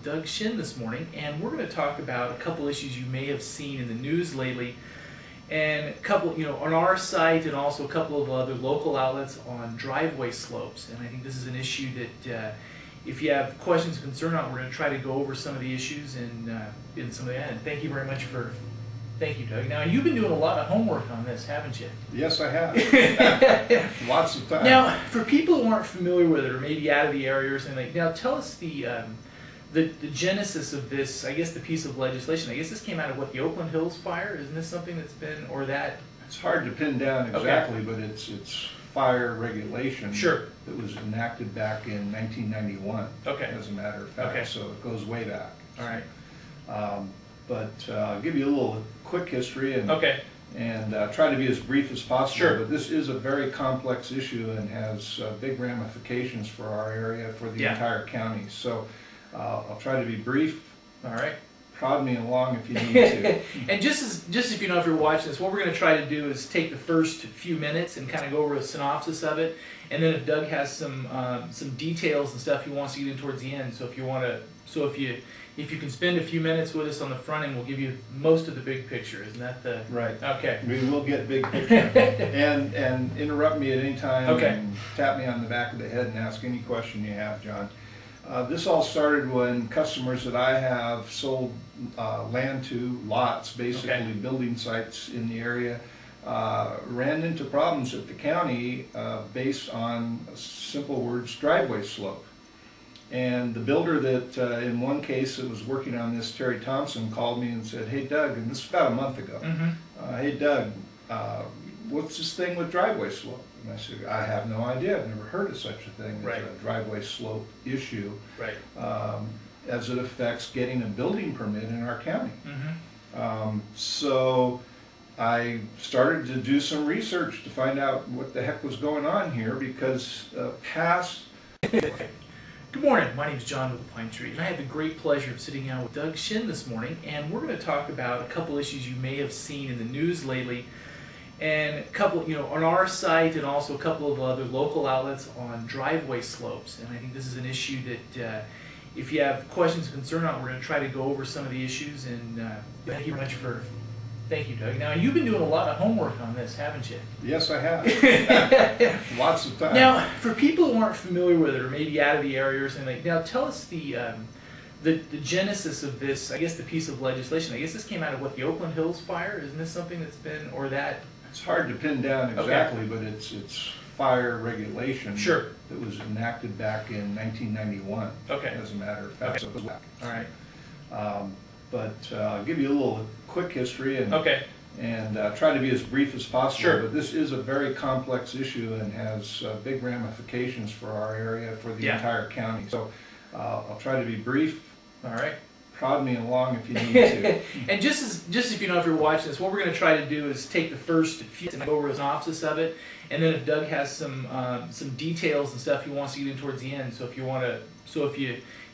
with Doug Shin this morning, and we're going to talk about a couple issues you may have seen in the news lately, and a couple, on our site, and also a couple of other local outlets on driveway slopes. And I think this is an issue that, if you have questions or concern on, we're going to try to go over some of the issues in some of that. And thank you very much for. Thank you, Doug. Now, you've been doing a lot of homework on this, haven't you? Yes, I have. Lots of time. Now, for people who aren't familiar with it or maybe out of the area or something, like, now tell us the genesis of this, I guess, the piece of legislation. I guess this came out of what, the Oakland Hills fire? Isn't this something that's been, or that? It's hard to pin down exactly, okay. But it's fire regulation. Sure. That was enacted back in 1991. Okay. As a matter of fact, okay. So it goes way back. All right. But I'll give you a little quick history and okay. And try to be as brief as possible. Sure. But this is a very complex issue and has big ramifications for our area, for the entire county. So I'll try to be brief. All right. Prod me along if you need to. And just if if you're watching this, what we're going to try to do is take the first few minutes and kind of go over a synopsis of it, and then if Doug has some details and stuff he wants to get in towards the end. So if you want to, if you can spend a few minutes with us on the front end, we'll give you most of the big picture. Isn't that the right? Okay. We will get big picture. and interrupt me at any time. Okay. And tap me on the back of the head and ask any question you have, John. This all started when customers that I have sold land to, lots, basically okay. building sites in the area, ran into problems at the county based on simple words, driveway slope. And the builder that, in one case that was working on this, Terry Thompson, called me and said, "Hey Doug," and this is about a month ago, mm-hmm. "Hey Doug, what's this thing with driveway slope?" And I said, "I have no idea. I've never heard of such a thing right. as a driveway slope issue right. as it affects getting a building permit in our county." Mm-hmm. So I started to do some research to find out what the heck was going on here, because past... Good morning, my name is John with the Pine Tree, and I had the great pleasure of sitting down with Doug Shin this morning, and we're going to talk about a couple issues you may have seen in the news lately, and a couple, on our site, and also a couple of other local outlets on driveway slopes. And I think this is an issue that, if you have questions or concern on, we're going to try to go over some of the issues. And thank you very much for. Thank you, Doug. Now, you've been doing a lot of homework on this, haven't you? Yes, I have. Lots of time. Now, for people who aren't familiar with it or maybe out of the area or something, like, now tell us the genesis of this, I guess, the piece of legislation. I guess this came out of what, the Oakland Hills fire? Isn't this something that's been, or that? It's hard to pin down exactly, okay. But it's fire regulation. Sure. That was enacted back in 1991. Okay. As a matter of fact. Okay. So it goes back. All right. But I'll give you a little quick history and okay. And try to be as brief as possible. Sure. But this is a very complex issue and has big ramifications for our area, for the entire county. So I'll try to be brief. All right. Prod me along if you need to. And just if if you're watching this, what we're going to try to do is take the first few and go over a synopsis of it, and then if Doug has some details and stuff he wants to get in towards the end. So if you want to,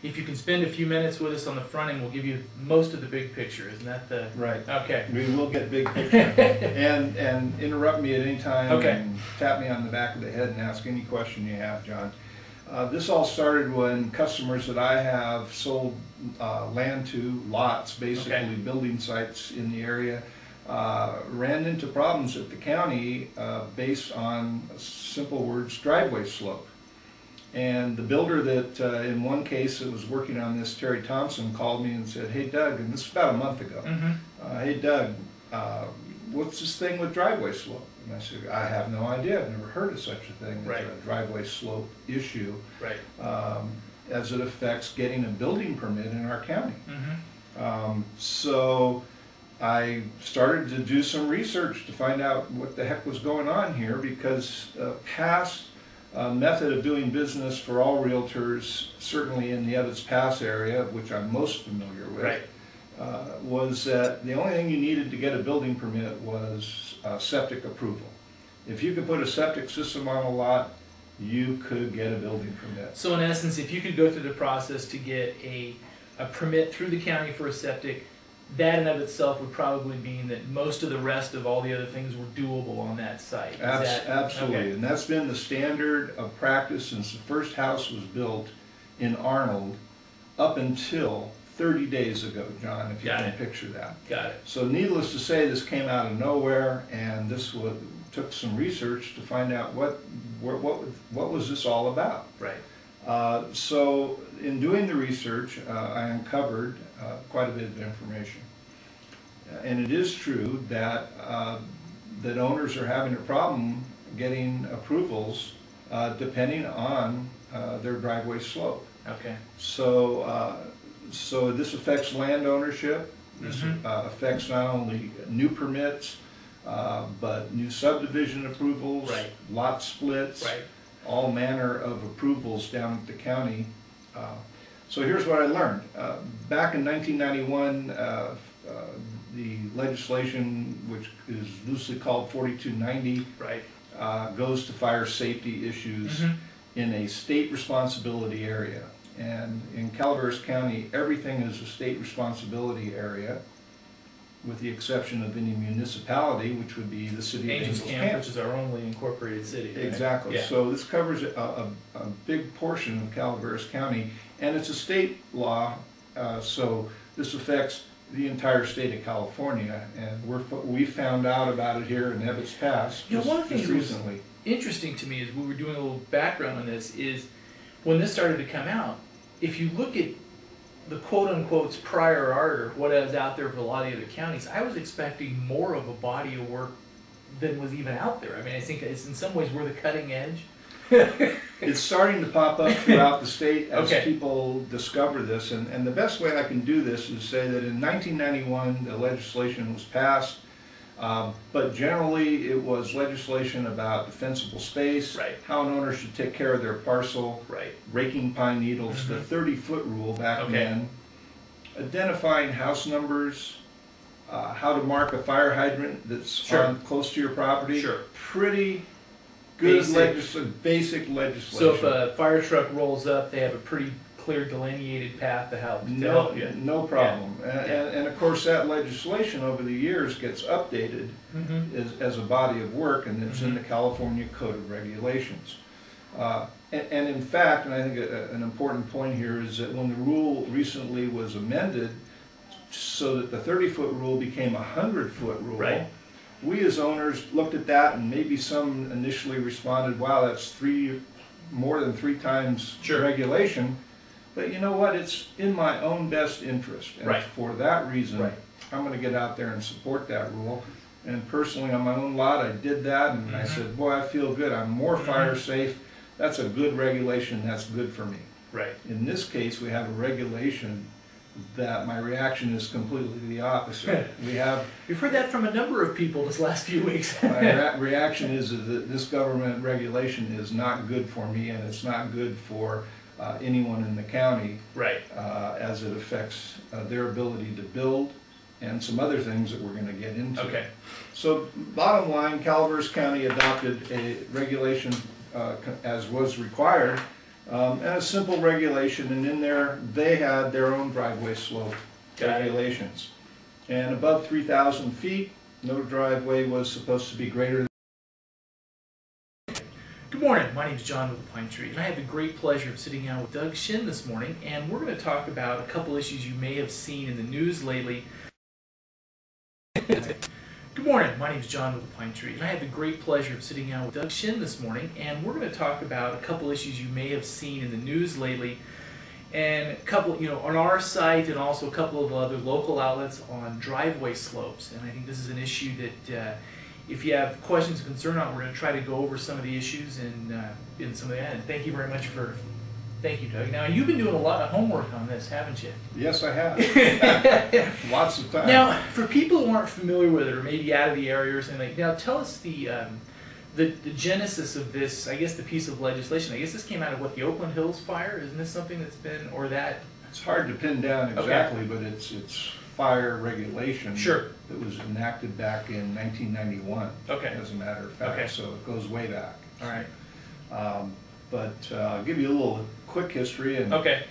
if you can spend a few minutes with us on the front end, we'll give you most of the big picture. Isn't that the right? Okay. We will get big picture. and interrupt me at any time. Okay. And tap me on the back of the head and ask any question you have, John. This all started when customers that I have sold land to, lots, basically okay. building sites in the area, ran into problems at the county based on simple words, driveway slope. And the builder that, in one case that was working on this, Terry Thompson, called me and said, "Hey Doug," and this is about a month ago, mm-hmm. "Hey Doug, what's this thing with driveway slope?" And I said, "I have no idea. I've never heard of such a thing as right. a driveway slope issue right. as it affects getting a building permit in our county." Mm-hmm. So I started to do some research to find out what the heck was going on here, because past method of doing business for all realtors, certainly in the Evetts Pass area, which I'm most familiar with, right. Was that the only thing you needed to get a building permit was septic approval. If you could put a septic system on a lot, you could get a building permit. So in essence, if you could go through the process to get a permit through the county for a septic, that in of itself would probably mean that most of the rest of all the other things were doable on that site. Absolutely, okay. And that's been the standard of practice since the first house was built in Arnold up until 30 days ago, John, if you Got can it. picture that. Got it. So needless to say, this came out of nowhere, and took some research to find out what was this all about. Right. So in doing the research, I uncovered quite a bit of information. And it is true that that owners are having a problem getting approvals depending on their driveway slope. Okay. So this affects land ownership. This affects not only new permits, but new subdivision approvals, Right. lot splits, Right. all manner of approvals down at the county. So here's what I learned. Back in 1991, the legislation, which is loosely called 4290, Right. goes to fire safety issues in a state responsibility area. And in Calaveras County, everything is a state responsibility area, with the exception of any municipality, which would be the city of Angels Angels Camp, Camp. which is our only incorporated city. Right? Exactly. Yeah. So this covers a big portion of Calaveras County, and it's a state law, so this affects the entire state of California, and we found out about it here in Ebbets Pass You know, one of the just things that was recently. interesting to me is we were doing a little background on this is when this started to come out, if you look at the quote-unquote prior art or what is out there for a lot of the other counties, I was expecting more of a body of work than was even out there. I mean, I think it's in some ways we're the cutting edge. It's starting to pop up throughout the state as Okay. people discover this, and the best way I can do this is say that in 1991 the legislation was passed, but generally it was legislation about defensible space, Right. how an owner should take care of their parcel, Right. raking pine needles, the 30-foot rule back Okay. then, identifying house numbers, how to mark a fire hydrant that's Sure. close to your property. Sure. Pretty good basic legislation. So if a fire truck rolls up, they have a pretty clear delineated path to help you. No problem. And of course that legislation over the years gets updated as a body of work, and it's in the California Code of Regulations. And in fact, and I think an important point here is that when the rule recently was amended so that the 30-foot rule became a 100-foot rule, Right. we as owners looked at that, and maybe some initially responded, wow, that's more than three times Sure. regulation. But you know what? It's in my own best interest. And Right. for that reason, Right. I'm going to get out there and support that rule. And personally, on my own lot, I did that, and I said, boy, I feel good. I'm more fire safe. That's a good regulation. That's good for me. Right. In this case, we have a regulation that my reaction is completely the opposite. We've heard that from a number of people this last few weeks. My reaction is that this government regulation is not good for me, and it's not good for anyone in the county, Right. as it affects their ability to build and some other things that we're going to get into. Okay. So bottom line, Calaveras County adopted a regulation as was required, and a simple regulation, and in there they had their own driveway slope Got it. regulations. And above 3,000 feet, no driveway was supposed to be greater than. Good morning, my name is John with the Pine Tree, and I had the great pleasure of sitting down with Doug Shin this morning, and we're going to talk about a couple issues you may have seen in the news lately. Good morning, my name is John with the Pine Tree, and I had the great pleasure of sitting down with Doug Shin this morning, and we're going to talk about a couple issues you may have seen in the news lately, and a couple, on our site and also a couple of other local outlets on driveway slopes. And I think this is an issue that if you have questions and concern on, we're going to try to go over some of the issues and in some of that. And thank you very much thank you, Doug. Now, you've been doing a lot of homework on this, haven't you? Yes, I have. Lots of time. Now, for people who aren't familiar with it or maybe out of the area or something, now tell us the genesis of this, I guess the piece of legislation. I guess this came out of the Oakland Hills fire? Isn't this something that's been, or that? It's hard to pin down exactly, but it's fire regulation. Sure. That was enacted back in 1991. Okay. As a matter of fact, Okay. so it goes way back. All right. But I'll give you a little quick history and Okay.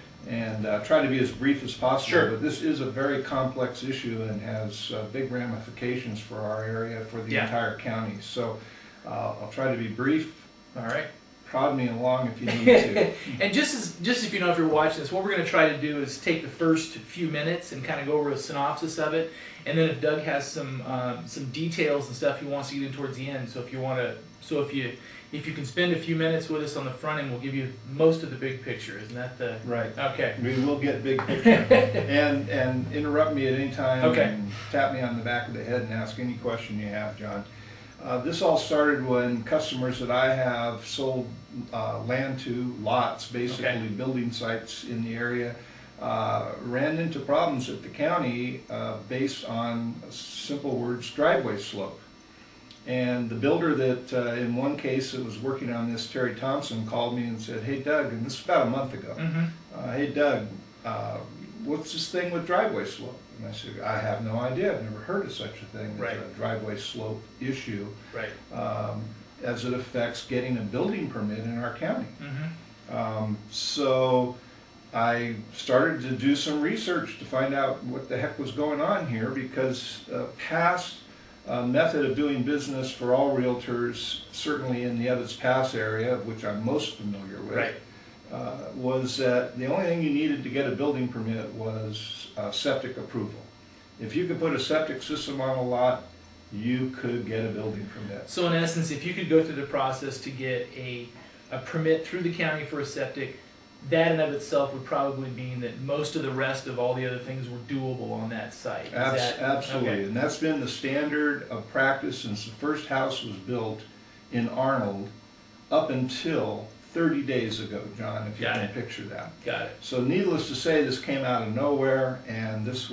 Try to be as brief as possible. Sure. But this is a very complex issue and has big ramifications for our area, for the Yeah. entire county. So I'll try to be brief. All right. prod me along if you need to. And just if you know, if you're watching this, what we're going to try to do is take the first few minutes and kind of go over a synopsis of it, and then if Doug has some details and stuff he wants to get in towards the end. So if you want to, if you can spend a few minutes with us on the front end, we'll give you most of the big picture. Isn't that the right? Okay. We will get big picture, and interrupt me at any time. Okay. And tap me on the back of the head and ask any question you have, John. This all started when customers that I have sold land to, lots, basically Okay. building sites in the area, ran into problems at the county based on simple words, driveway slope. And the builder that, in one case, that was working on this, Terry Thompson, called me and said, "Hey Doug," and this is about a month ago, "Hey Doug, what's this thing with driveway slope?" And I said, "I have no idea. I've never heard of such a thing as Right. a driveway slope issue Right. as it affects getting a building permit in our county." Mm-hmm. So I started to do some research to find out what the heck was going on here, because past method of doing business for all realtors, certainly in the Ebbets Pass area, which I'm most familiar with, Right. was that the only thing you needed to get a building permit was septic approval. If you could put a septic system on a lot, you could get a building permit. So in essence, if you could go through the process to get a permit through the county for a septic, that in of itself would probably mean that most of the rest of all the other things were doable on that site. Is that- Absolutely, okay. and that's been the standard of practice since the first house was built in Arnold up until 30 days ago, John, if you Got can it. picture that. Got it. So needless to say, this came out of nowhere, and this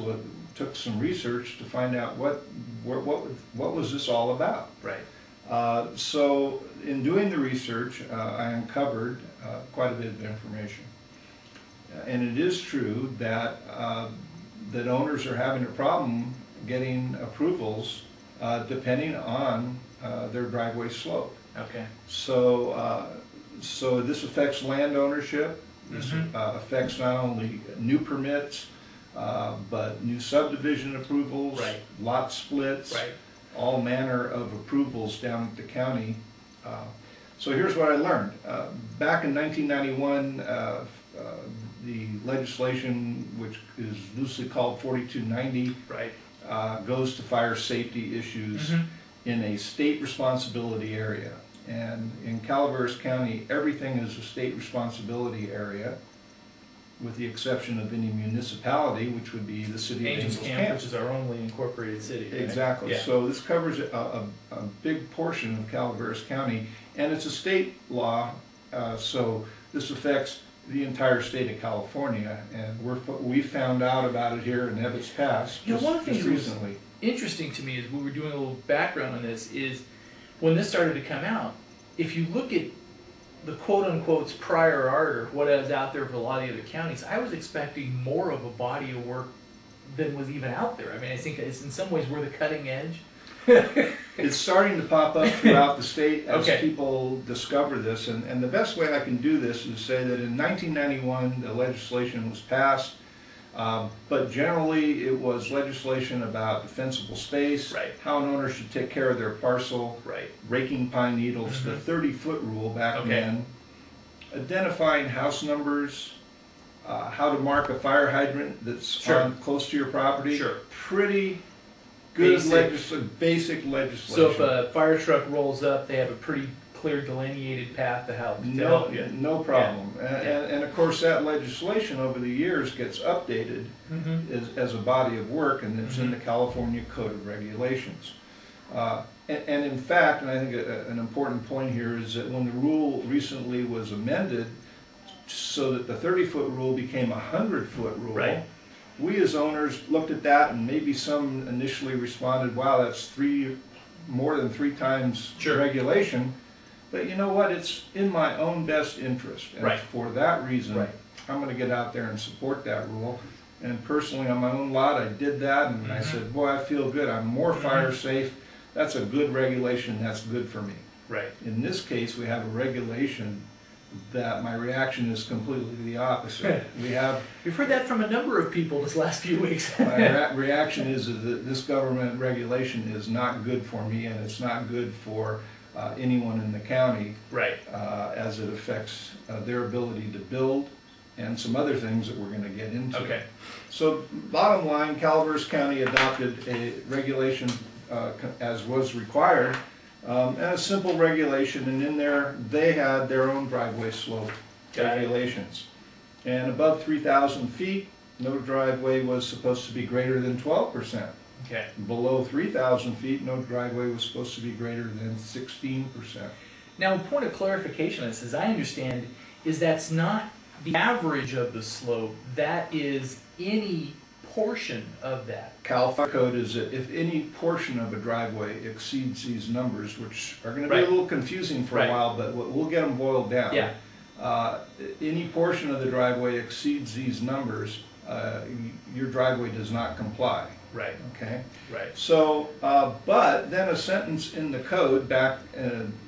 took some research to find out what was this all about. Right. So in doing the research, I uncovered quite a bit of information. And it is true that that owners are having a problem getting approvals depending on their driveway slope. Okay. So this affects land ownership. This affects not only new permits, but new subdivision approvals, Right. lot splits, Right. all manner of approvals down at the county. So here's what I learned. Back in 1991, the legislation, which is loosely called 4290, Right. goes to fire safety issues in a state responsibility area. And in Calaveras County, everything is a state responsibility area, with the exception of any municipality, which would be the city of Angels Angels Camp, Camp. which is our only incorporated city. Right? Exactly. Yeah. So this covers a big portion of Calaveras County, and it's a state law, so this affects the entire state of California, and we found out about it here in Ebbets Pass You know, one of the just things that was recently. interesting to me is we were doing a little background on this is when this started to come out, if you look at the quote-unquote prior art or what is out there for a lot of the other counties, I was expecting more of a body of work than was even out there. I mean, I think it's in some ways we're the cutting edge. It's starting to pop up throughout the state as Okay. people discover this, and the best way I can do this is say that in 1991 the legislation was passed, but generally it was legislation about defensible space, Right. how an owner should take care of their parcel, Right. raking pine needles, the 30-foot rule back Okay. then, identifying house numbers, how to mark a fire hydrant that's Sure. close to your property. Sure. Pretty good basic legislation. So if a fire truck rolls up, they have a pretty clear delineated path to help you. No problem. And of course that legislation over the years gets updated as a body of work, and it's in the California Code of Regulations. And in fact, and I think an important point here is that when the rule recently was amended so that the 30-foot rule became a 100-foot rule, Right. we as owners looked at that, and maybe some initially responded, wow, that's more than three times Sure. regulation. But you know what? It's in my own best interest. And Right. for that reason, Right. I'm going to get out there and support that rule. And personally, on my own lot, I did that, and I said, boy, I feel good. I'm more fire safe. That's a good regulation. That's good for me. Right. In this case, we have a regulation that my reaction is completely the opposite. We've heard that from a number of people this last few weeks. My reaction is that this government regulation is not good for me, and it's not good for anyone in the county Right. as it affects their ability to build and some other things that we're going to get into. Okay. So bottom line, Calaveras County adopted a regulation as was required, and a simple regulation, and in there they had their own driveway slope Got it. regulations. And above 3,000 feet, no driveway was supposed to be greater than 12%. Okay. Below 3,000 feet, no driveway was supposed to be greater than 16%. Now, a point of clarification on this, as I understand, is that's not the average of the slope. That is any portion of that. Cal Fire Code is that if any portion of a driveway exceeds these numbers, which are going to be Right. a little confusing for Right. a while, but we'll get them boiled down. Yeah. Any portion of the driveway exceeds these numbers, your driveway does not comply. Right. Okay. Right. So, but then a sentence in the code back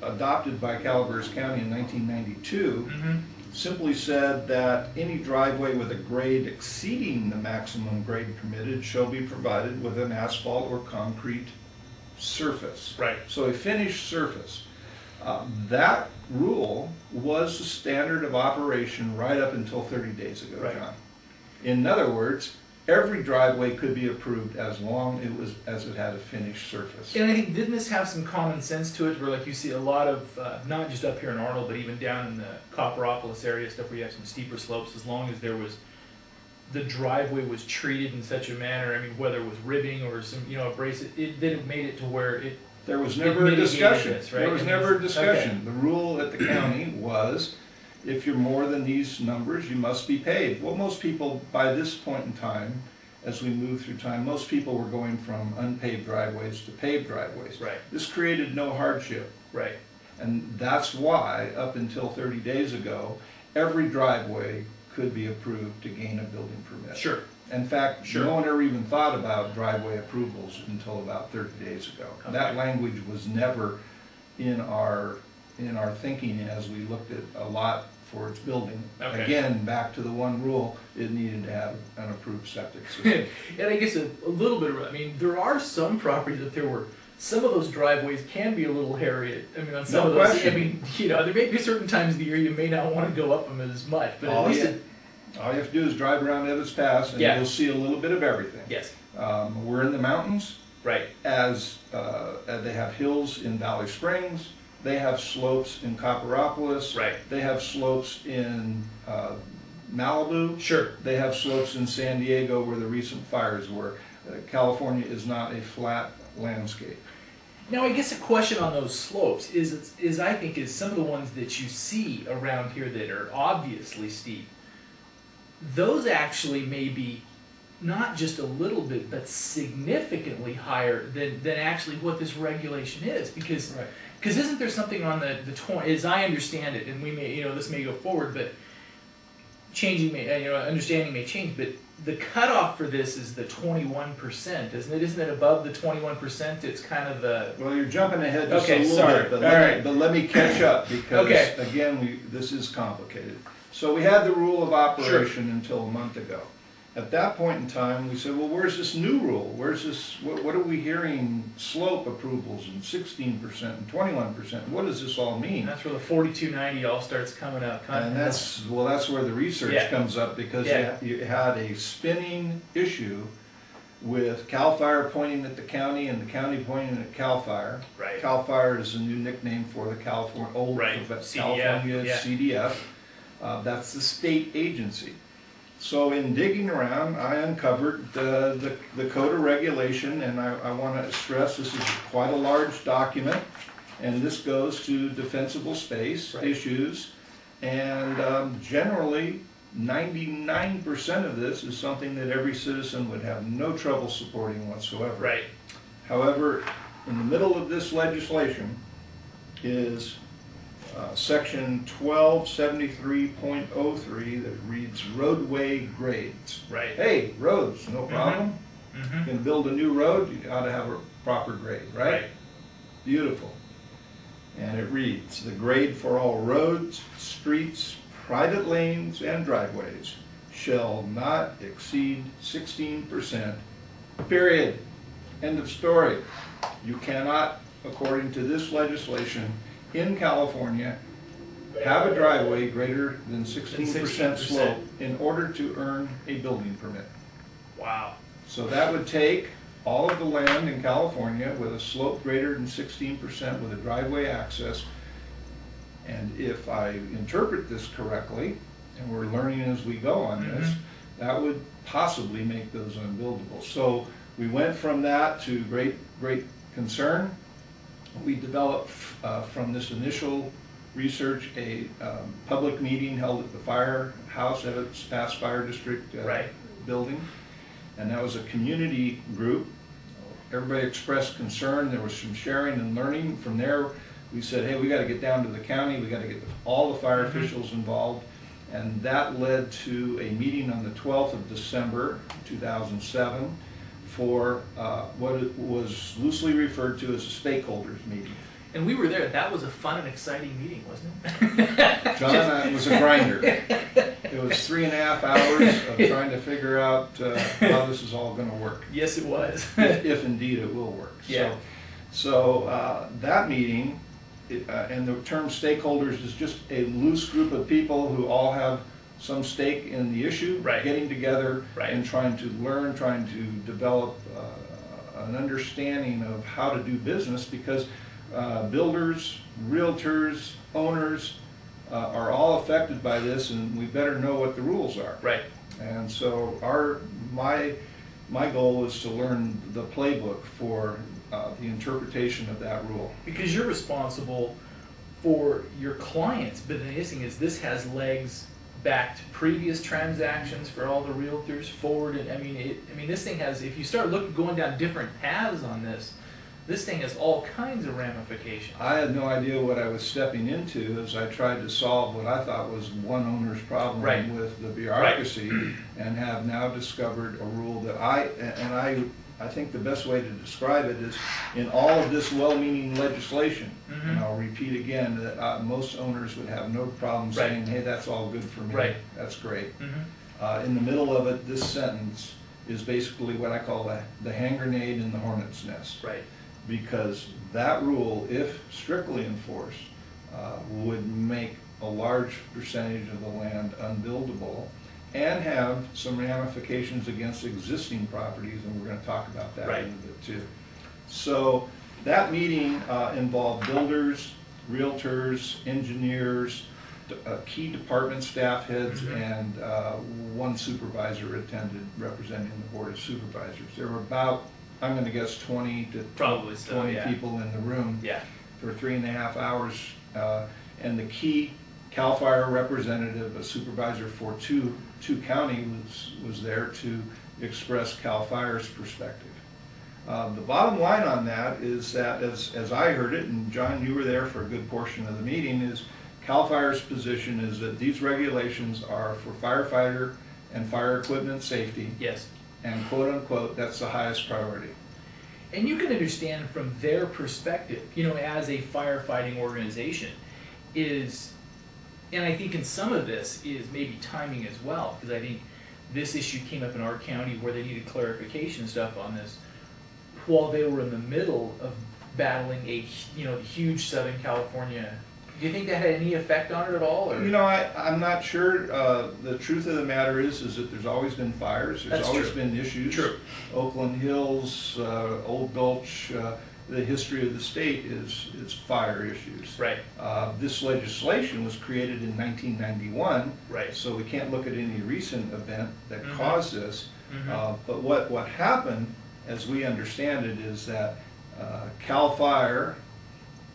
adopted by Calaveras County in 1992 Mm-hmm. simply said that any driveway with a grade exceeding the maximum grade permitted shall be provided with an asphalt or concrete surface. Right. So a finished surface. That rule was the standard of operation right up until 30 days ago, Right. John. In other words, every driveway could be approved as long as it had a finished surface. And I think, didn't this have some common sense to it, where like you see a lot of, not just up here in Arnold, but even down in the Copperopolis area, stuff where you have some steeper slopes, as long as there was, the driveway was treated in such a manner, I mean, whether it was ribbing or some, abrasive, then it made it to where it, There was It never a mitigated discussion. this, right? There was I mean, never a discussion. okay. The rule at the county was, if you're more than these numbers, you must be paid. Well, most people, by this point in time, as we move through time, most people were going from unpaved driveways to paved driveways. right, This created no hardship. right, And that's why, up until 30 days ago, every driveway could be approved to gain a building permit. sure, In fact, Sure. no one ever even thought about driveway approvals until about 30 days ago. Okay. That language was never in our thinking as we looked at a lot for its building. Okay. Again, back to the one rule, it needed to have an approved septic system. And I guess a little bit of, I mean, there are some properties up there where some of those driveways can be a little hairy. I mean, on some No of those, question. I mean, there may be certain times of the year you may not want to go up them as much, but at All least you have to do is drive around Evans Pass and Yeah. you'll see a little bit of everything. yes, We're in the mountains, right, as they have hills in Valley Springs, they have slopes in Copperopolis, right, they have slopes in Malibu, sure, they have slopes in San Diego where the recent fires were. California is not a flat landscape. Now, I guess a question on those slopes is I think is some of the ones that you see around here that are obviously steep. Those actually may be not just a little bit, but significantly higher than actually what this regulation is. Because Right. isn't there something on the 20, as I understand it, and we may, this may go forward, but changing may, understanding may change, but the cutoff for this is the 21%, isn't it? Isn't it above the 21%? It's kind of the, Well, you're jumping ahead just Okay, a little sorry. bit, but All right. let me catch up because, Okay. again, this is complicated. So we had the rule of operation until a month ago. At that point in time, we said, well, where's this new rule? Where's this, what are we hearing, slope approvals and 16% and 21%? What does this all mean? that's where the 4290 all starts coming up. And that's where the research Yeah. comes up, because Yeah. you had a spinning issue with CAL FIRE pointing at the county and the county pointing at CAL FIRE. Right. CAL FIRE is a new nickname for the old Right. California CDF, yeah. CDF. That's the state agency. So in digging around, I uncovered the code of regulation, and I want to stress this is quite a large document, and this goes to defensible space Right. issues, and generally 99% of this is something that every citizen would have no trouble supporting whatsoever. Right. However, in the middle of this legislation is section 1273.03 that reads roadway grades. Right. Hey, roads, no problem. Mm-hmm. You can build a new road, you ought to have a proper grade, right? Right. Beautiful. And it reads, the grade for all roads, streets, private lanes, and driveways shall not exceed 16%, period. End of story. You cannot according to this legislation in California, have a driveway greater than 16% slope in order to earn a building permit. Wow. So that would take all of the land in California with a slope greater than 16% with a driveway access. And if I interpret this correctly, and we're learning as we go on this, that would possibly make those unbuildable. So we went from that to great concern. We developed from this initial research a public meeting held at the firehouse at its past fire district building. And that was a community group. Everybody expressed concern. There was some sharing and learning. From there, we said, hey, we got to get down to the county. We got to get all the fire officials involved. And that led to a meeting on the 12th of December, 2007, for what it was loosely referred to as a stakeholders meeting. And we were there. That was a fun and exciting meeting, wasn't it? John, it was a grinder. It was 3.5 hours of trying to figure out how this is all going to work. Yes, it was. if indeed it will work. Yeah. So that meeting, and the term stakeholders is just a loose group of people who all have some stake in the issue, getting together and trying to learn, trying to develop an understanding of how to do business, because builders, realtors, owners are all affected by this, and we better know what the rules are. Right. And so my goal is to learn the playbook for the interpretation of that rule. Because you're responsible for your clients, but the nice thing is this has legs back to previous transactions for all the realtors forward. And I mean, this thing has, if you start going down different paths on this thing has all kinds of ramifications. I had no idea what I was stepping into as I tried to solve what I thought was one owner's problem with the bureaucracy, and have now discovered a rule that I think the best way to describe it is, in all of this well-meaning legislation, and I'll repeat again, that most owners would have no problem saying, hey, that's all good for me, that's great. In the middle of it, this sentence is basically what I call the hand grenade in the hornet's nest. Because that rule, if strictly enforced, would make a large percentage of the land unbuildable and have some ramifications against existing properties, and we're going to talk about that a little bit too. So that meeting involved builders, realtors, engineers, key department staff heads, and one supervisor attended representing the Board of Supervisors. There were about, I'm going to guess, 20 to 20 people in the room for 3.5 hours. And the key CAL FIRE representative, a supervisor for two county, was there to express CAL FIRE's perspective. The bottom line on that is that, as I heard it, and John, you were there for a good portion of the meeting, is CAL FIRE's position is that these regulations are for firefighter and fire equipment safety. Yes. And quote unquote, that's the highest priority. And you can understand from their perspective, as a firefighting organization, and I think in some of this is maybe timing as well, because I think this issue came up in our county where they needed clarification and stuff on this, while they were in the middle of battling a huge Southern California. Do you think that had any effect on it at all? Or? I'm not sure. The truth of the matter is that there's always been fires. There's always been issues. True. Oakland Hills, Old Gulch, the history of the state is fire issues. Right. This legislation was created in 1991. Right. So we can't look at any recent event that caused this. But what happened, as we understand it, is that CAL FIRE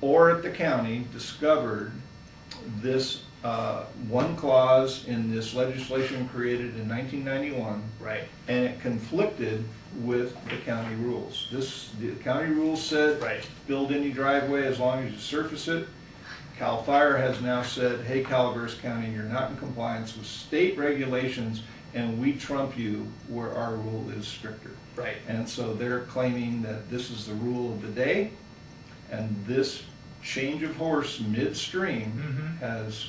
or at the county discovered this one clause in this legislation created in 1991, and it conflicted with the county rules. The county rules said, build any driveway as long as you surface it. CAL FIRE has now said, hey, Calaveras County, you're not in compliance with state regulations, and we trump you where our rule is stricter. And so they're claiming that this is the rule of the day, and this change of horse midstream has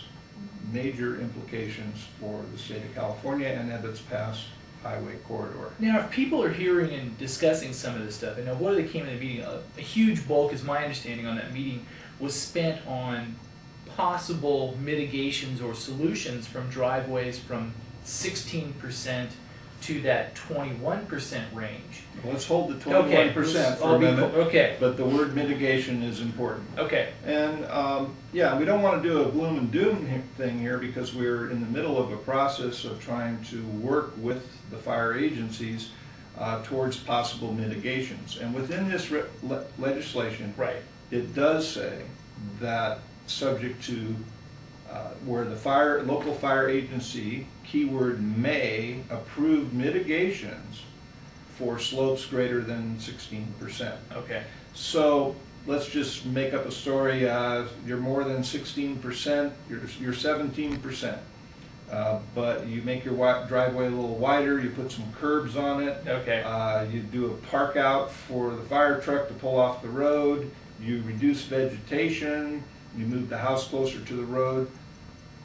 major implications for the state of California and at its past highway corridor. Now, if people are hearing and discussing some of this stuff, and now what they came in the meeting, a huge bulk, is my understanding, on that meeting was spent on possible mitigations or solutions from driveways from 16% to that 21% range. Let's hold the 21% for a minute. Okay. But the word mitigation is important. Okay. And yeah, we don't want to do a gloom and doom thing here, because we're in the middle of a process of trying to work with the fire agencies towards possible mitigations. And within this legislation, Right. it does say that subject to where the local fire agency, keyword may, approve mitigations for slopes greater than 16%. Okay. So let's just make up a story. You're more than 16%, you're 17%. But you make your driveway a little wider, you put some curbs on it. Okay. You do a park out for the fire truck to pull off the road, you reduce vegetation, you move the house closer to the road.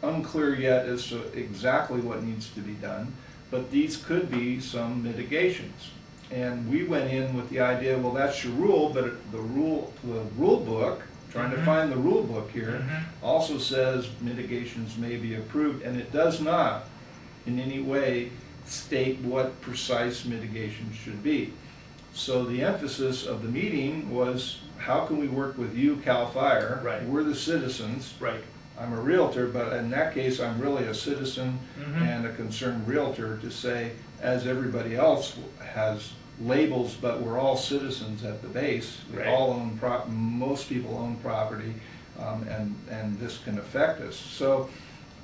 Unclear yet as to exactly what needs to be done, but these could be some mitigations. And we went in with the idea, well, that's your rule, but the rule book, trying to find the rule book here, also says mitigations may be approved, and it does not in any way state what precise mitigation should be. So the emphasis of the meeting was, how can we work with you, CAL FIRE? Right. We're the citizens. Right. I'm a realtor, but in that case, I'm really a citizen and a concerned realtor, to say, as everybody else has labels, but we're all citizens at the base. We Right. all own most people own property, and this can affect us. So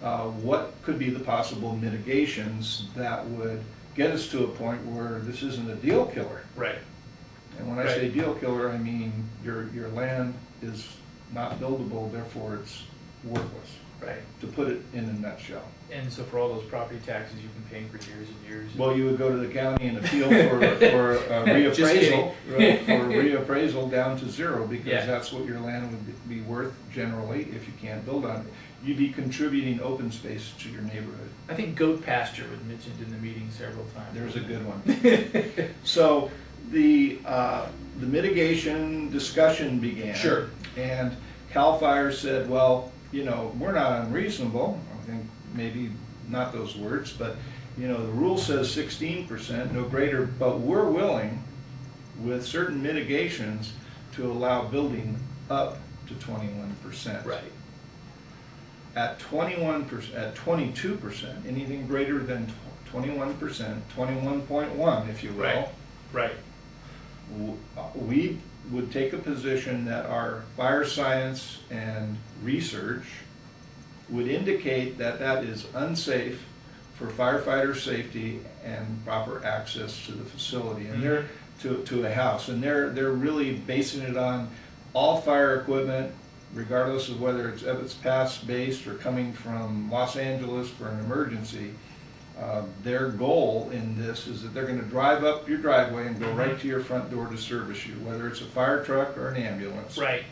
what could be the possible mitigations that would get us to a point where this isn't a deal killer? Right. And when I say deal killer, I mean your land is not buildable, therefore it's worthless. Right. To put it in a nutshell. And so for all those property taxes you've been paying for years and years. Well, you would go to the county and appeal for reappraisal, for reappraisal down to zero, because that's what your land would be worth generally if you can't build on it. You'd be contributing open space to your neighborhood. I think goat pasture was mentioned in the meeting several times. There's a good one. So the mitigation discussion began. Sure. And CAL FIRE said, well, you know, we're not unreasonable. I think maybe not those words, but you know, the rule says 16%, no greater, but we're willing, with certain mitigations, to allow building up to 21%. Right. At 21%, at 22%, anything greater than 21%, 21.1, if you will. Right. We would take a position that our fire science and research would indicate that that is unsafe for firefighter safety and proper access to the facility, and they're to a house, and they're really basing it on all fire equipment, regardless of whether it's Ebbets Pass based or coming from Los Angeles for an emergency. Their goal in this is that they're going to drive up your driveway and go right to your front door to service you, whether it's a fire truck or an ambulance. Right.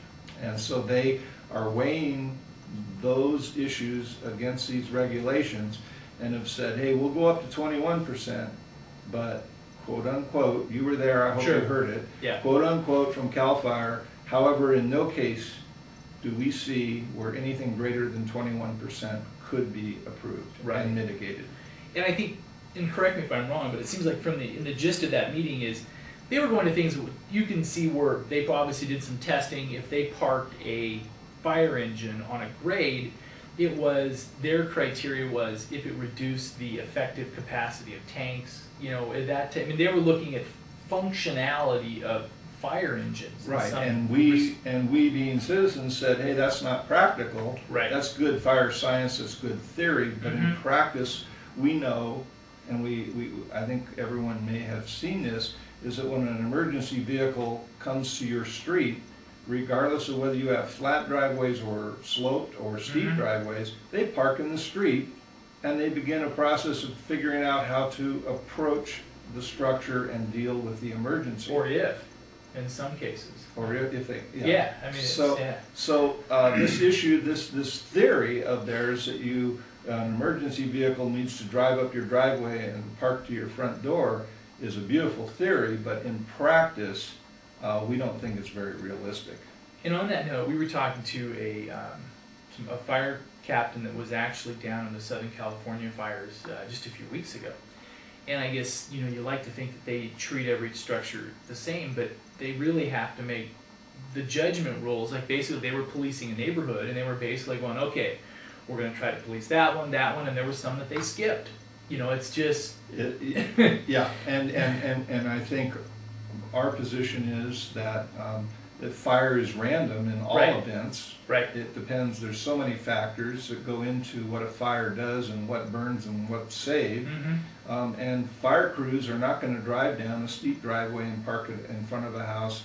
And so they are weighing those issues against these regulations and have said, hey, we'll go up to 21%, but quote unquote, you were there, I hope you heard it, quote unquote from CAL FIRE, however, in no case do we see where anything greater than 21% could be approved and mitigated. And I think, and correct me if I'm wrong, but it seems like in the gist of that meeting is they were going to things you can see where they obviously did some testing. If they parked a fire engine on a grade, it was, their criteria was if it reduced the effective capacity of tanks, you know, at that time. I mean, they were looking at functionality of fire engines. Right, and we being citizens said, hey, that's not practical. Right. That's good fire science, that's good theory, but in practice, we know, and I think everyone may have seen this, is that when an emergency vehicle comes to your street, regardless of whether you have flat driveways or sloped or steep driveways, they park in the street and they begin a process of figuring out how to approach the structure and deal with the emergency. Or if, in some cases. Or if they, I mean, so this issue, this theory of theirs that you an emergency vehicle needs to drive up your driveway and park to your front door is a beautiful theory, but in practice, we don't think it's very realistic. And on that note, we were talking to a fire captain that was actually down in the Southern California fires just a few weeks ago. And I guess, you like to think that they treat every structure the same, but they really have to make the judgment rules. Like basically they were policing a neighborhood and they were basically going, okay, we're going to try to police that one, and there was some that they skipped. It's just... Yeah, and I think our position is that that fire is random in all events. Right. It depends. There's so many factors that go into what a fire does and what burns and what's saved. Mm-hmm. And fire crews are not going to drive down a steep driveway and park it in front of a house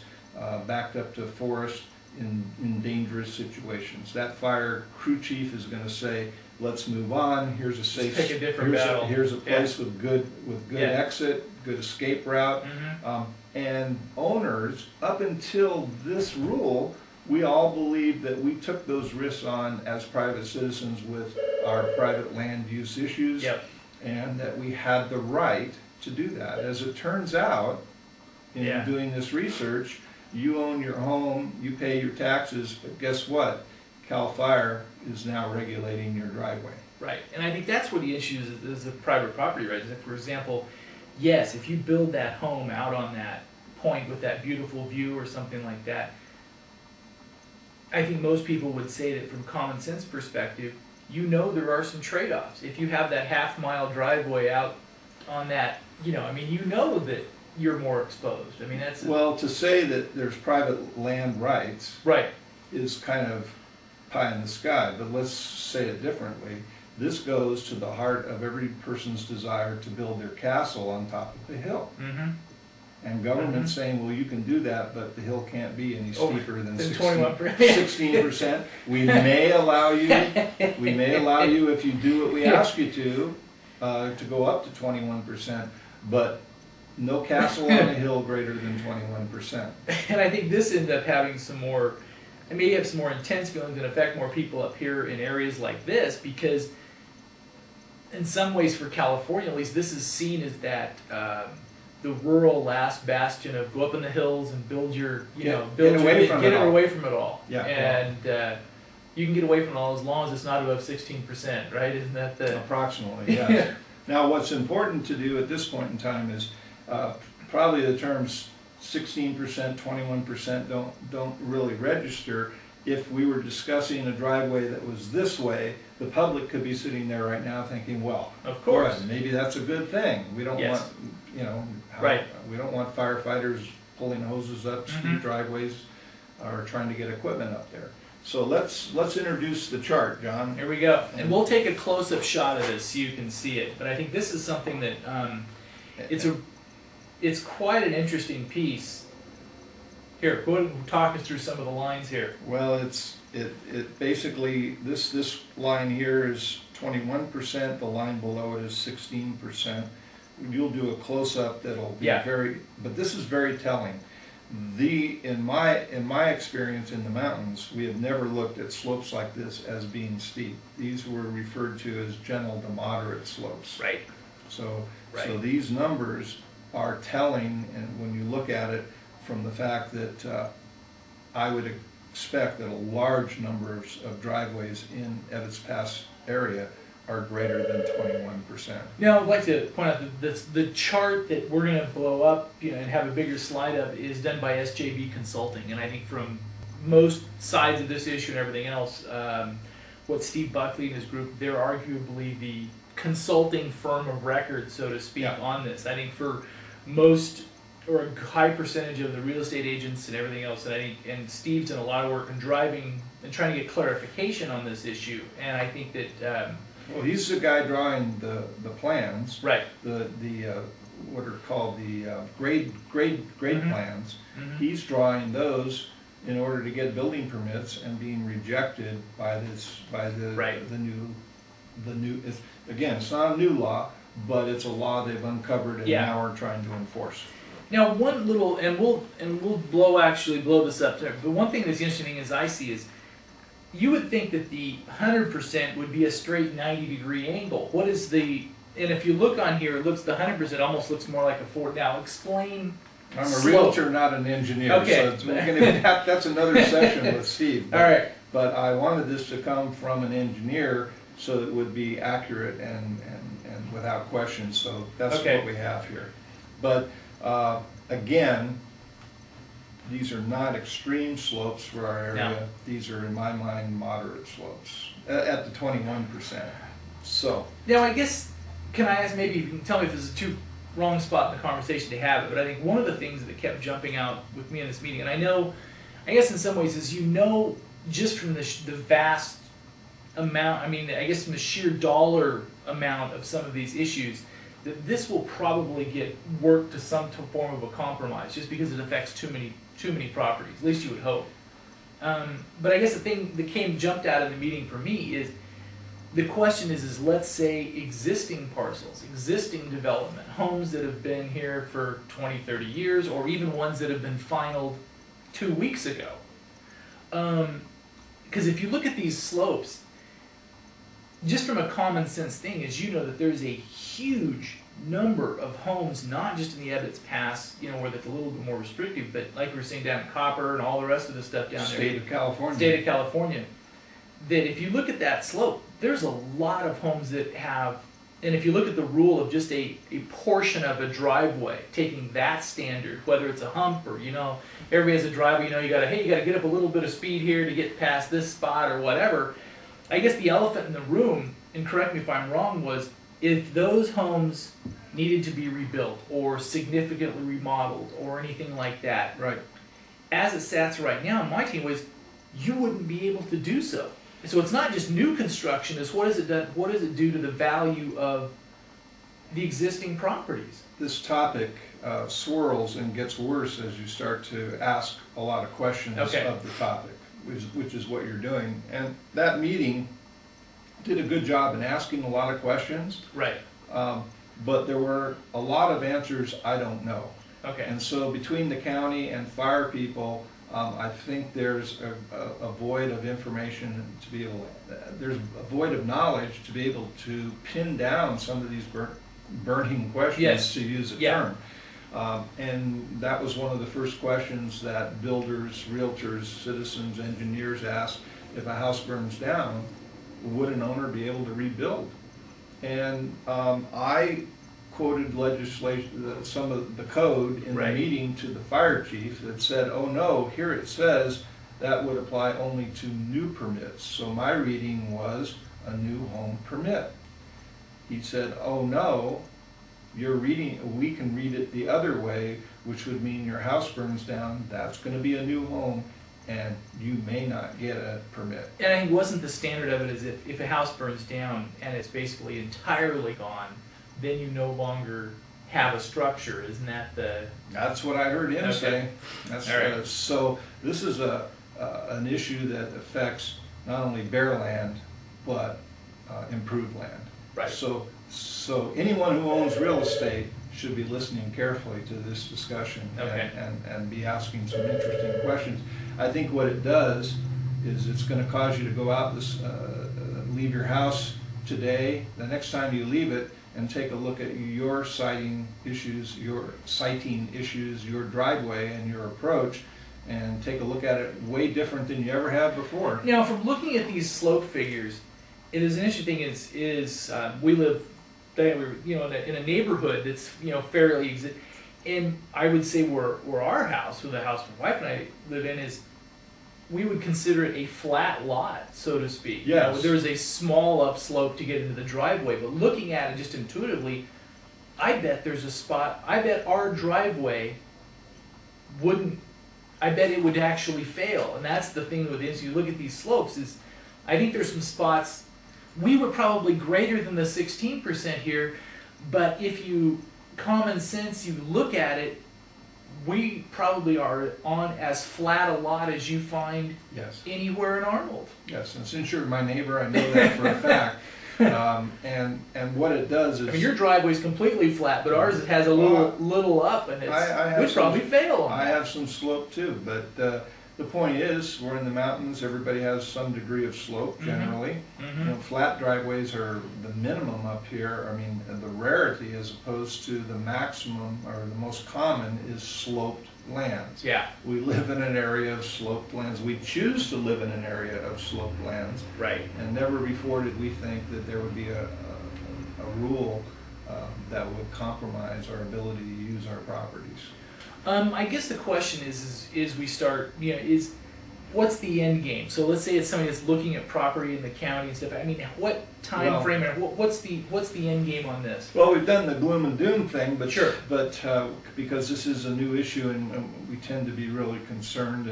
backed up to forest in dangerous situations. That fire crew chief is going to say, let's move on. Here's a safe. Pick a different battle. Here's a place with good exit, good escape route. Mm-hmm. And owners, up until this rule, we all believed that we took those risks on as private citizens with our private land use issues, Yep. and that we had the right to do that. As it turns out, in doing this research, you own your home, you pay your taxes, but guess what? CAL FIRE is now regulating your driveway. Right, and I think that's where the issue is the private property rights. For example, yes, if you build that home out on that point with that beautiful view or something like that, I think most people would say that from common sense perspective, there are some trade-offs. If you have that half-mile driveway out on that, that you're more exposed. I mean, that's... Well, to say that there's private land rights right. is kind of pie in the sky, but let's say it differently. This goes to the heart of every person's desire to build their castle on top of the hill. Mm-hmm. And government saying, well, you can do that, but the hill can't be any steeper than 21%. 16%. We may allow you, if you do what we ask you to go up to 21%, but no castle on a hill greater than 21%. And I think this ended up having some more, it may have some more intense feelings and affect more people up here in areas like this, because in some ways for California at least, this is seen as that the rural last bastion of go up in the hills and build your, get away from it all. Yeah. And you can get away from it all as long as it's not above 16%, right? Isn't that the... Approximately, yes. Now what's important to do at this point in time is probably the terms 16%, 21% don't really register. If we were discussing a driveway that was this way, the public could be sitting there right now thinking, well, of course, maybe that's a good thing. We don't want, we don't want firefighters pulling hoses up steep driveways or trying to get equipment up there. So let's introduce the chart, John. Here we go. And we'll take a close-up shot of this so you can see it. But I think this is something that it's quite an interesting piece. Here, go ahead and talk us through some of the lines here. Well, it basically, this line here is 21%, the line below it is 16%. You'll do a close-up that'll be but this is very telling. In my experience in the mountains, we have never looked at slopes like this as being steep. These were referred to as gentle to moderate slopes. Right. So these numbers are telling, and when you look at it from the fact that I would expect that a large number of driveways in Evetts Pass area are greater than 21%. Now, I'd like to point out that the chart that we're going to blow up and have a bigger slide of is done by SJB Consulting. And I think from most sides of this issue and everything else, what Steve Buckley and his group, they're arguably the consulting firm of record, so to speak, on this. I think for most or a high percentage of the real estate agents and everything else, and Steve's done a lot of work in driving and trying to get clarification on this issue. And I think that well, he's the guy drawing the plans, right? The what are called the grade plans. He's drawing those in order to get building permits and being rejected by the new. Again, it's not a new law, but it's a law they've uncovered and now are trying to enforce. Now, one little, and we'll blow this up there. But one thing that's interesting as I see is, you would think that the 100% would be a straight 90-degree angle. What is the, and if you look on here, it looks, the 100% almost looks more like a 40. Now explain. I'm a slope. realtor, not an engineer, Okay. so that's another session with Steve. But, All right. But I wanted this to come from an engineer so that it would be accurate and without question, so that's Okay. what we have here. But again, these are not extreme slopes for our area. No. These are, in my mind, moderate slopes at the 21%. So, Now, I guess, can I ask, maybe you can tell me if this is too wrong spot in the conversation to have it, but I think one of the things that kept jumping out with me in this meeting, and I know, I guess in some ways, is just from the vast amount, I mean, I guess from the sheer dollar amount of some of these issues, that this will probably get worked to some form of a compromise, just because it affects too many properties. At least you would hope. But I guess the thing that jumped out in the meeting for me is the question is let's say existing parcels, existing development, homes that have been here for 20, 30 years, or even ones that have been finalized 2 weeks ago. Because if you look at these slopes, just from a common sense thing, is that there's a huge number of homes, not just in the Ebbets Pass, where that's a little bit more restrictive, but like we were saying down in Copper and all the rest of the stuff down there. State of California. State of California. That if you look at that slope, there's a lot of homes that have, and if you look at the rule of just a portion of a driveway, taking that standard, whether it's a hump or, everybody has a driveway, you gotta get up a little bit of speed here to get past this spot or whatever. I guess the elephant in the room, and correct me if I'm wrong, was if those homes needed to be rebuilt or significantly remodeled or anything like that. Right. As it sits right now, in my team was, you wouldn't be able to do so. So it's not just new construction, it's what does it do to the value of the existing properties? This topic swirls and gets worse as you start to ask a lot of questions of the topic, which is what you're doing. And that meeting did a good job in asking a lot of questions. Right. But there were a lot of answers I don't know. Okay. And so between the county and fire people, I think there's a void of information to be able, there's a void of knowledge to be able to pin down some of these burning questions, yes. to use a term. And that was one of the first questions that builders, realtors, citizens, engineers asked. If a house burns down, would an owner be able to rebuild? And I quoted legislation, some of the code in the meeting to the fire chief that said, oh no, here it says that would apply only to new permits. So my reading was a new home permit. He said, oh no, you're reading, we can read it the other way, which would mean your house burns down, that's going to be a new home, and you may not get a permit. And I think wasn't the standard of it is if a house burns down and it's basically entirely gone, then you no longer have a structure. Isn't that the... That's what I heard him say. That's right. So this is an issue that affects not only bare land, but improved land. Right. So anyone who owns real estate should be listening carefully to this discussion and be asking some interesting questions. I think what it does is it's going to cause you to go out leave your house today, the next time you leave it, and take a look at your siting issues, your driveway and your approach, and take a look at it way different than you ever have before. Now, from looking at these slope figures, it is an interesting thing. We live, in a neighborhood that's fairly and I would say where our house, where the house my wife and I live in, is, we would consider it a flat lot, so to speak. Yes. There's a small upslope to get into the driveway, but looking at it just intuitively, I bet there's a spot, I bet our driveway I bet it would actually fail. And that's the thing with this, you look at these slopes, is I think there's some spots, we were probably greater than the 16% here, but if you, common sense, you look at it, we probably are on as flat a lot as you find anywhere in Arnold. Yes, and since you're my neighbor, I know that for a fact. And what it does is... I mean, your driveway's completely flat, but ours has a little up, and we'd probably fail on I that. have some slope too, but the point is, we're in the mountains, everybody has some degree of slope generally. You know, flat driveways are the minimum up here. I mean, the rarity as opposed to the maximum or the most common is sloped lands. Yeah. We live in an area of sloped lands. We choose to live in an area of sloped lands. Right. And never before did we think that there would be a rule that would compromise our ability to use our properties. I guess the question is we start, what's the end game? So let's say it's somebody that's looking at property in the county and stuff. I mean, what time frame and what's the end game on this? Well, we've done the gloom and doom thing, but sure. But because this is a new issue and we tend to be really concerned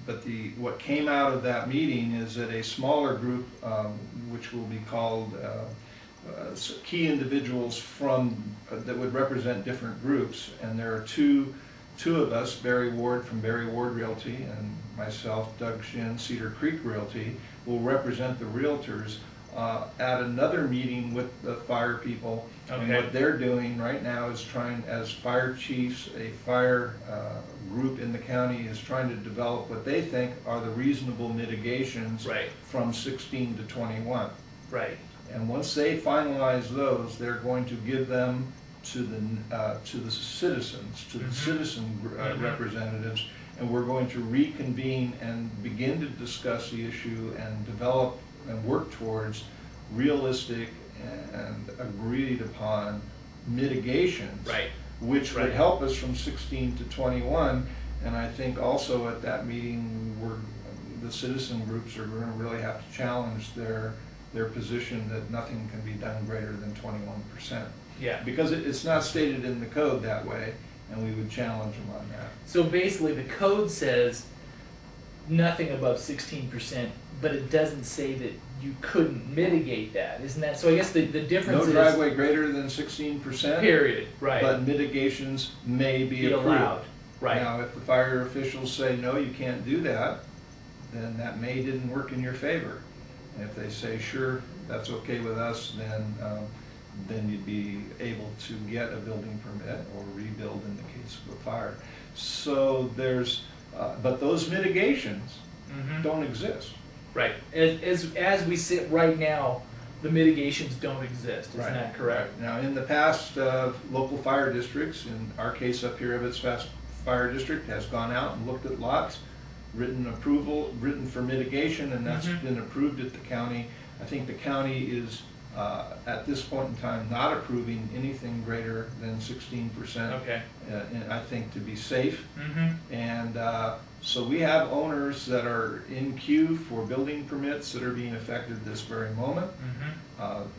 but what came out of that meeting is that a smaller group, which will be called key individuals that would represent different groups, and there are two of us, Barry Ward from Barry Ward Realty and myself, Doug Shin, Cedar Creek Realty, will represent the realtors at another meeting with the fire people. Okay. And what they're doing right now is as fire chiefs, a fire group in the county is trying to develop what they think are the reasonable mitigations from 16 to 21. Right. And once they finalize those, they're going to give them to the citizens, to the citizen representatives, and we're going to reconvene and begin to discuss the issue and develop and work towards realistic and agreed upon mitigations, which would help us from 16 to 21. And I think also at that meeting, the citizen groups are going to really have to challenge their position that nothing can be done greater than 21%. Yeah. Because it's not stated in the code that way, and we would challenge them on that. So basically the code says nothing above 16%, but it doesn't say that you couldn't mitigate that. Isn't that? So I guess the difference is... No driveway greater than 16%. Period. Right. But mitigations may be approved. Allowed. Right. Now, if the fire officials say, no, you can't do that, then that didn't work in your favor. And if they say, sure, that's okay with us, then you'd be able to get a building permit or rebuild in the case of a fire. So but those mitigations don't exist. Right. As we sit right now, the mitigations don't exist. Isn't that correct? Right. Now, in the past, local fire districts, in our case up here, Ebbets Fire District, has gone out and looked at lots, written for mitigation, and that's been approved at the county. I think the county is, at this point in time, not approving anything greater than 16%. Okay. I think to be safe. And so we have owners that are in queue for building permits that are being affected this very moment.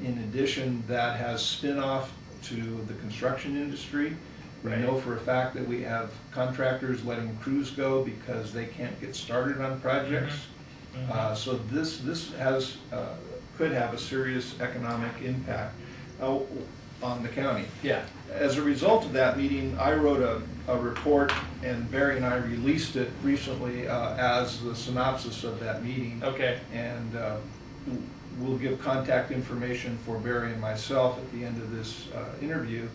In addition, that has spin-off to the construction industry. We know for a fact that we have contractors letting crews go because they can't get started on projects. So this could have a serious economic impact on the county. Yeah. As a result of that meeting, I wrote a report, and Barry and I released it recently as the synopsis of that meeting. Okay. And we'll give contact information for Barry and myself at the end of this interview.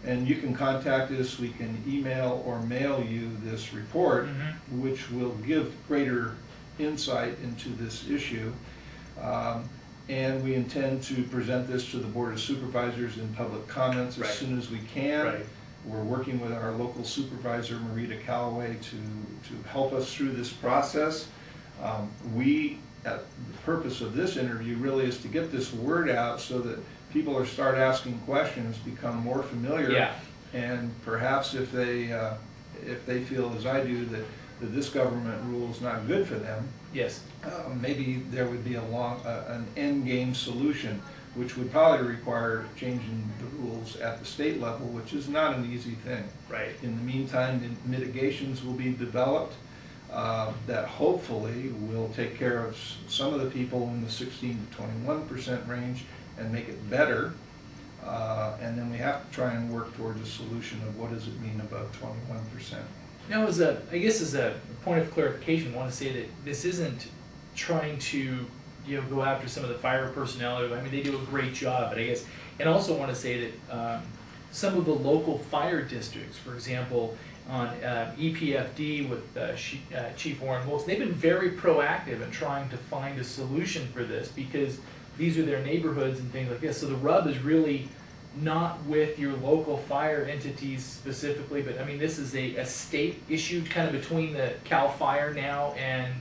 And you can contact us, we can email or mail you this report, which will give greater insight into this issue. And we intend to present this to the Board of Supervisors in public comments as soon as we can. We're working with our local supervisor, Marita Callaway, to help us through this process. The purpose of this interview really is to get this word out so that people start asking questions, become more familiar, and perhaps if they feel as I do that this government rule is not good for them, maybe there would be an end game solution, which would probably require changing the rules at the state level, which is not an easy thing. In the meantime, mitigations will be developed that hopefully will take care of some of the people in the 16 to 21% range and make it better. And then we have to try and work towards a solution of what does it mean above 21%. Now, I guess as a point of clarification, I want to say that this isn't trying to go after some of the fire personnel. I mean, they do a great job, but I guess, and also want to say that some of the local fire districts, for example, on EPFD with Chief Warren Wilson, they've been very proactive in trying to find a solution for this because these are their neighborhoods and things like this. So the rub is really not with your local fire entities specifically, but I mean, this is a state issue kind of between the CAL FIRE now and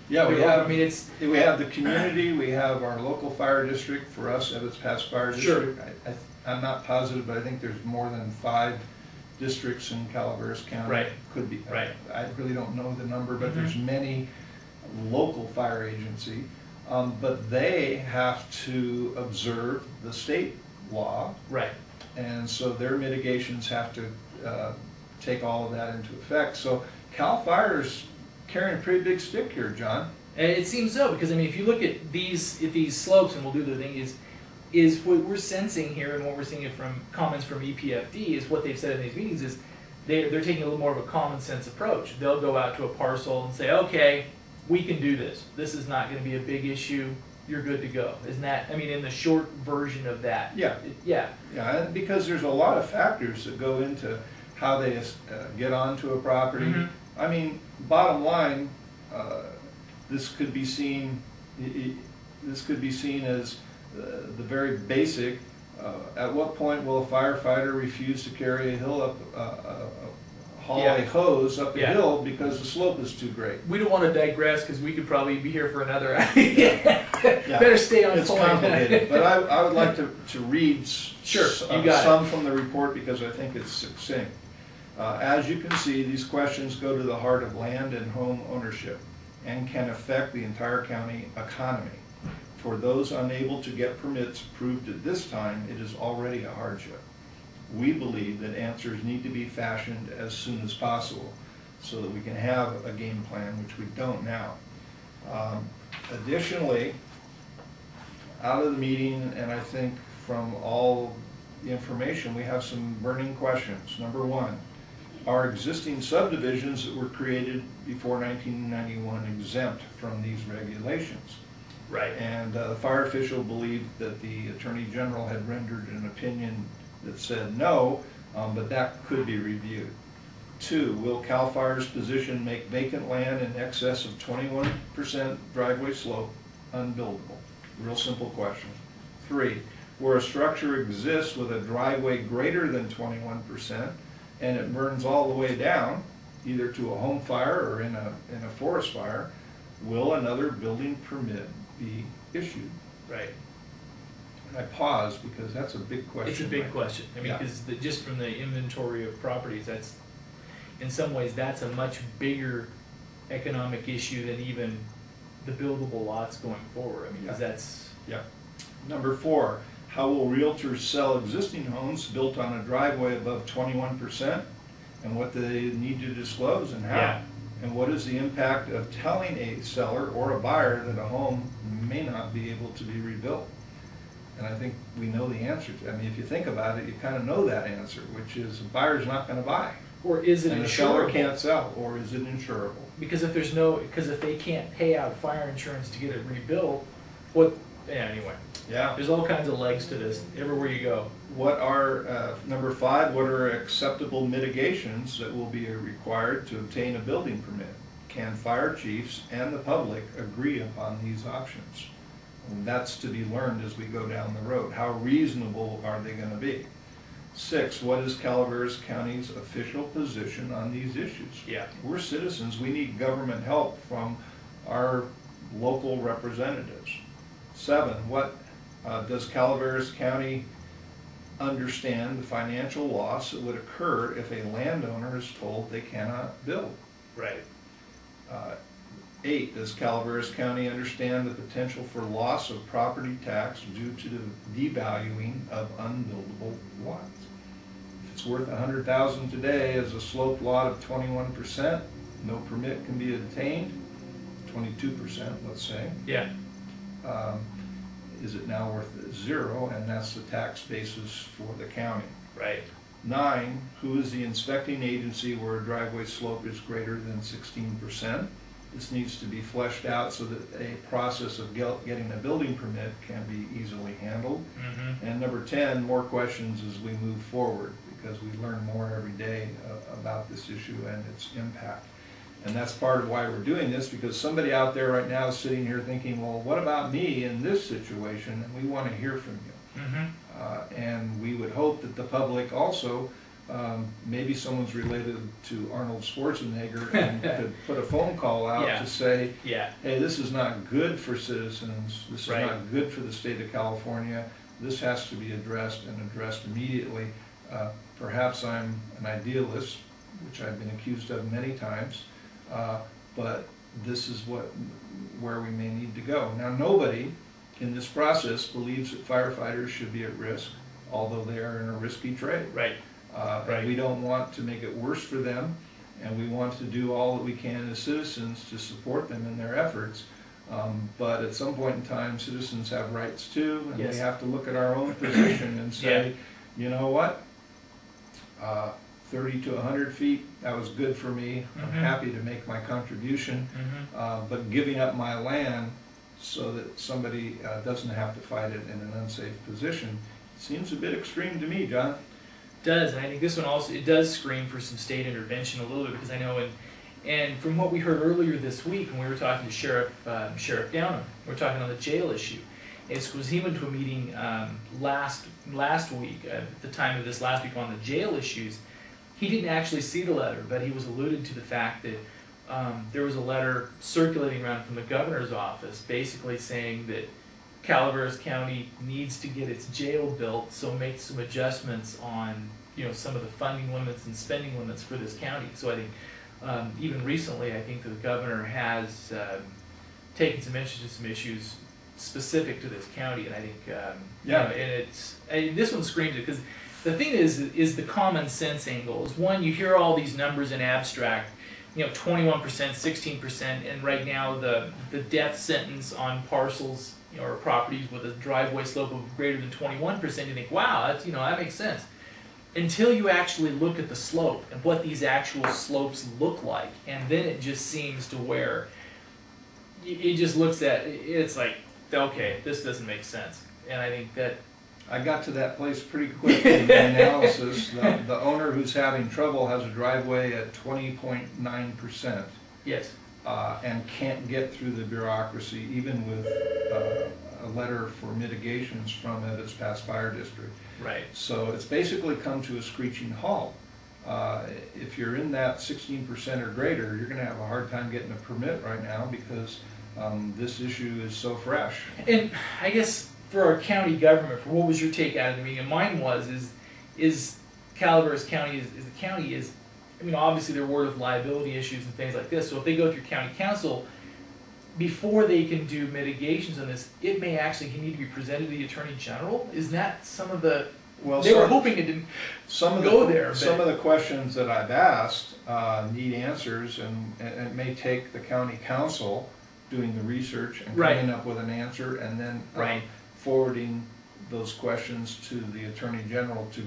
yeah, we have. I mean, we have the community. We have our local fire district. For us, Ebbets Pass Fire District. Sure. I'm not positive, but I think there's more than 5 districts in Calaveras County. Right. Could be. Right. I really don't know the number, but Mm-hmm. there's many local fire agency, but they have to observe the state law. right. And so their mitigations have to take all of that into effect. So CAL FIRE's carrying a pretty big stick here, John. And it seems so, because I mean, if you look at these slopes, and we'll do the thing, is what we're sensing here, and what we're seeing from comments from EPFD is what they've said in these meetings is they're taking a little more of a common sense approach. They'll go out to a parcel and say, okay, we can do this. This is not going to be a big issue. You're good to go. Isn't that, I mean, in the short version of that? Yeah. Yeah. Yeah, and because there's a lot of factors that go into how they get onto a property. Mm-hmm. I mean, bottom line, this could be seen as the very basic. At what point will a firefighter refuse to carry a hill up, haul a hose up a hill because the slope is too great? We don't want to digress because we could probably be here for another hour. Better stay on It's point. complicated, but I would like to read some from the report because I think it's succinct. As you can see, these questions go to the heart of land and home ownership and can affect the entire county economy. For those unable to get permits approved at this time, it is already a hardship. We believe that answers need to be fashioned as soon as possible so that we can have a game plan, which we don't now. Additionally, out of the meeting, and I think from all the information, we have some burning questions. Number one, are existing subdivisions that were created before 1991 exempt from these regulations? Right. And the fire official believed that the Attorney General had rendered an opinion that said no, but that could be reviewed. 2, will CAL FIRE's position make vacant land in excess of 21% driveway slope unbuildable? Real simple question. 3, where a structure exists with a driveway greater than 21% and it burns all the way down, either to a home fire or in a forest fire, will another building permit be issued? Right. And I pause because that's a big question. It's a big question. I mean, because just from the inventory of properties, that's, in some ways, that's a much bigger economic issue than even the buildable lots going forward. I mean, because that's... Yeah. Number 4, how will realtors sell existing homes built on a driveway above 21%? And what do they need to disclose and how? Yeah. And what is the impact of telling a seller or a buyer that a home may not be able to be rebuilt? And I think we know the answer to that. I mean, if you think about it, you kind of know that answer, which is a buyer's not going to buy. Or is it and insurable? The seller can't sell, or is it insurable? Because if they can't pay out fire insurance to get it rebuilt, anyway. Yeah. There's all kinds of legs to this, everywhere you go. What are, number 5, what are acceptable mitigations that will be required to obtain a building permit? Can fire chiefs and the public agree upon these options? And that's to be learned as we go down the road. How reasonable are they going to be? 6, what is Calaveras County's official position on these issues? Yeah. We're citizens. We need government help from our local representatives. 7, what does Calaveras County understand the financial loss that would occur if a landowner is told they cannot build? Right. 8, does Calaveras County understand the potential for loss of property tax due to the devaluing of unbuildable lots? If it's worth $100,000 today as a sloped lot of 21%, no permit can be obtained. 22%, let's say. Yeah. Is it now worth 0? And that's the tax basis for the county. Right. 9, who is the inspecting agency where a driveway slope is greater than 16%? this needs to be fleshed out so that a process of getting a building permit can be easily handled. And number 10, more questions as we move forward, because we learn more every day about this issue and its impact. And that's part of why we're doing this, because somebody out there right now is sitting here thinking, well, what about me in this situation? And we want to hear from you. And we would hope that the public also, maybe someone's related to Arnold Schwarzenegger and could put a phone call out to say, hey, this is not good for citizens, this is not good for the state of California, this has to be addressed and addressed immediately. Perhaps I'm an idealist, which I've been accused of many times, but this is where we may need to go. Now, nobody in this process believes that firefighters should be at risk, although they are in a risky trade. And we don't want to make it worse for them, and we want to do all that we can as citizens to support them in their efforts. But at some point in time, citizens have rights too, and we have to look at our own position and say, you know what, 30 to 100 feet, that was good for me. I'm happy to make my contribution, but giving up my land so that somebody doesn't have to fight it in an unsafe position seems a bit extreme to me, John. Does, and I think this one also, it does scream for some state intervention a little bit, because I know, and from what we heard earlier this week when we were talking to Sheriff Downham, we were talking on the jail issue. He went to a meeting last week, at the time of this last week, on the jail issues. He didn't actually see the letter, but he was alluded to the fact that there was a letter circulating around from the governor's office basically saying that Calaveras County needs to get its jail built, so make some adjustments on some of the funding limits and spending limits for this county. So I think even recently, I think the governor has taken some interest in some issues specific to this county, and I think and this one screams it, because the thing is the common sense angle is, one, you hear all these numbers in abstract, 21%, 16%, and right now the death sentence on parcels or properties with a driveway slope of greater than 21%, you think, wow, that's, that makes sense. Until you actually look at the slope and what these actual slopes look like, and then it just seems to where it just looks at, it's like, okay, this doesn't make sense. And I think that I got to that place pretty quick in the analysis. The owner who's having trouble has a driveway at 20.9%. Yes. And can't get through the bureaucracy, even with a letter for mitigations from its past fire district. Right. So it's basically come to a screeching halt. If you're in that 16% or greater, you're going to have a hard time getting a permit right now, because this issue is so fresh. And I guess for our county government, for what was your take out of the meeting? And mine is Calaveras County is obviously there were liability issues and things like this. So if they go through county council, before they can do mitigations on this, it may actually need to be presented to the Attorney General. Is that some of the? Well, they were hoping it didn't go there. Some of the questions that I've asked need answers, and it may take the county council doing the research and coming up with an answer, and then forwarding those questions to the Attorney General to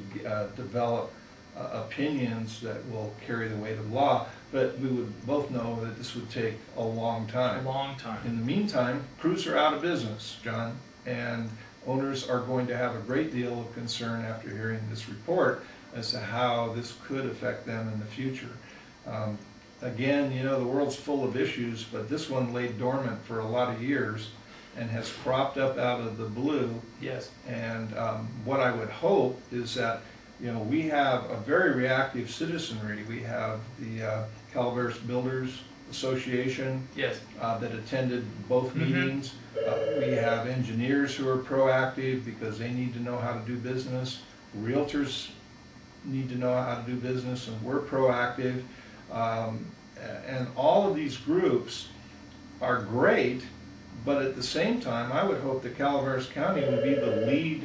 develop opinions that will carry the weight of law. But we would both know that this would take a long time. A long time. In the meantime, crews are out of business, John, and owners are going to have a great deal of concern after hearing this report as to how this could affect them in the future. Again, the world's full of issues, but this one lay dormant for a lot of years and has cropped up out of the blue. Yes. And what I would hope is that we have a very reactive citizenry. We have the Calaveras Builders Association that attended both meetings. We have engineers who are proactive because they need to know how to do business. Realtors need to know how to do business, and we're proactive. And all of these groups are great, but at the same time, I would hope that Calaveras County would be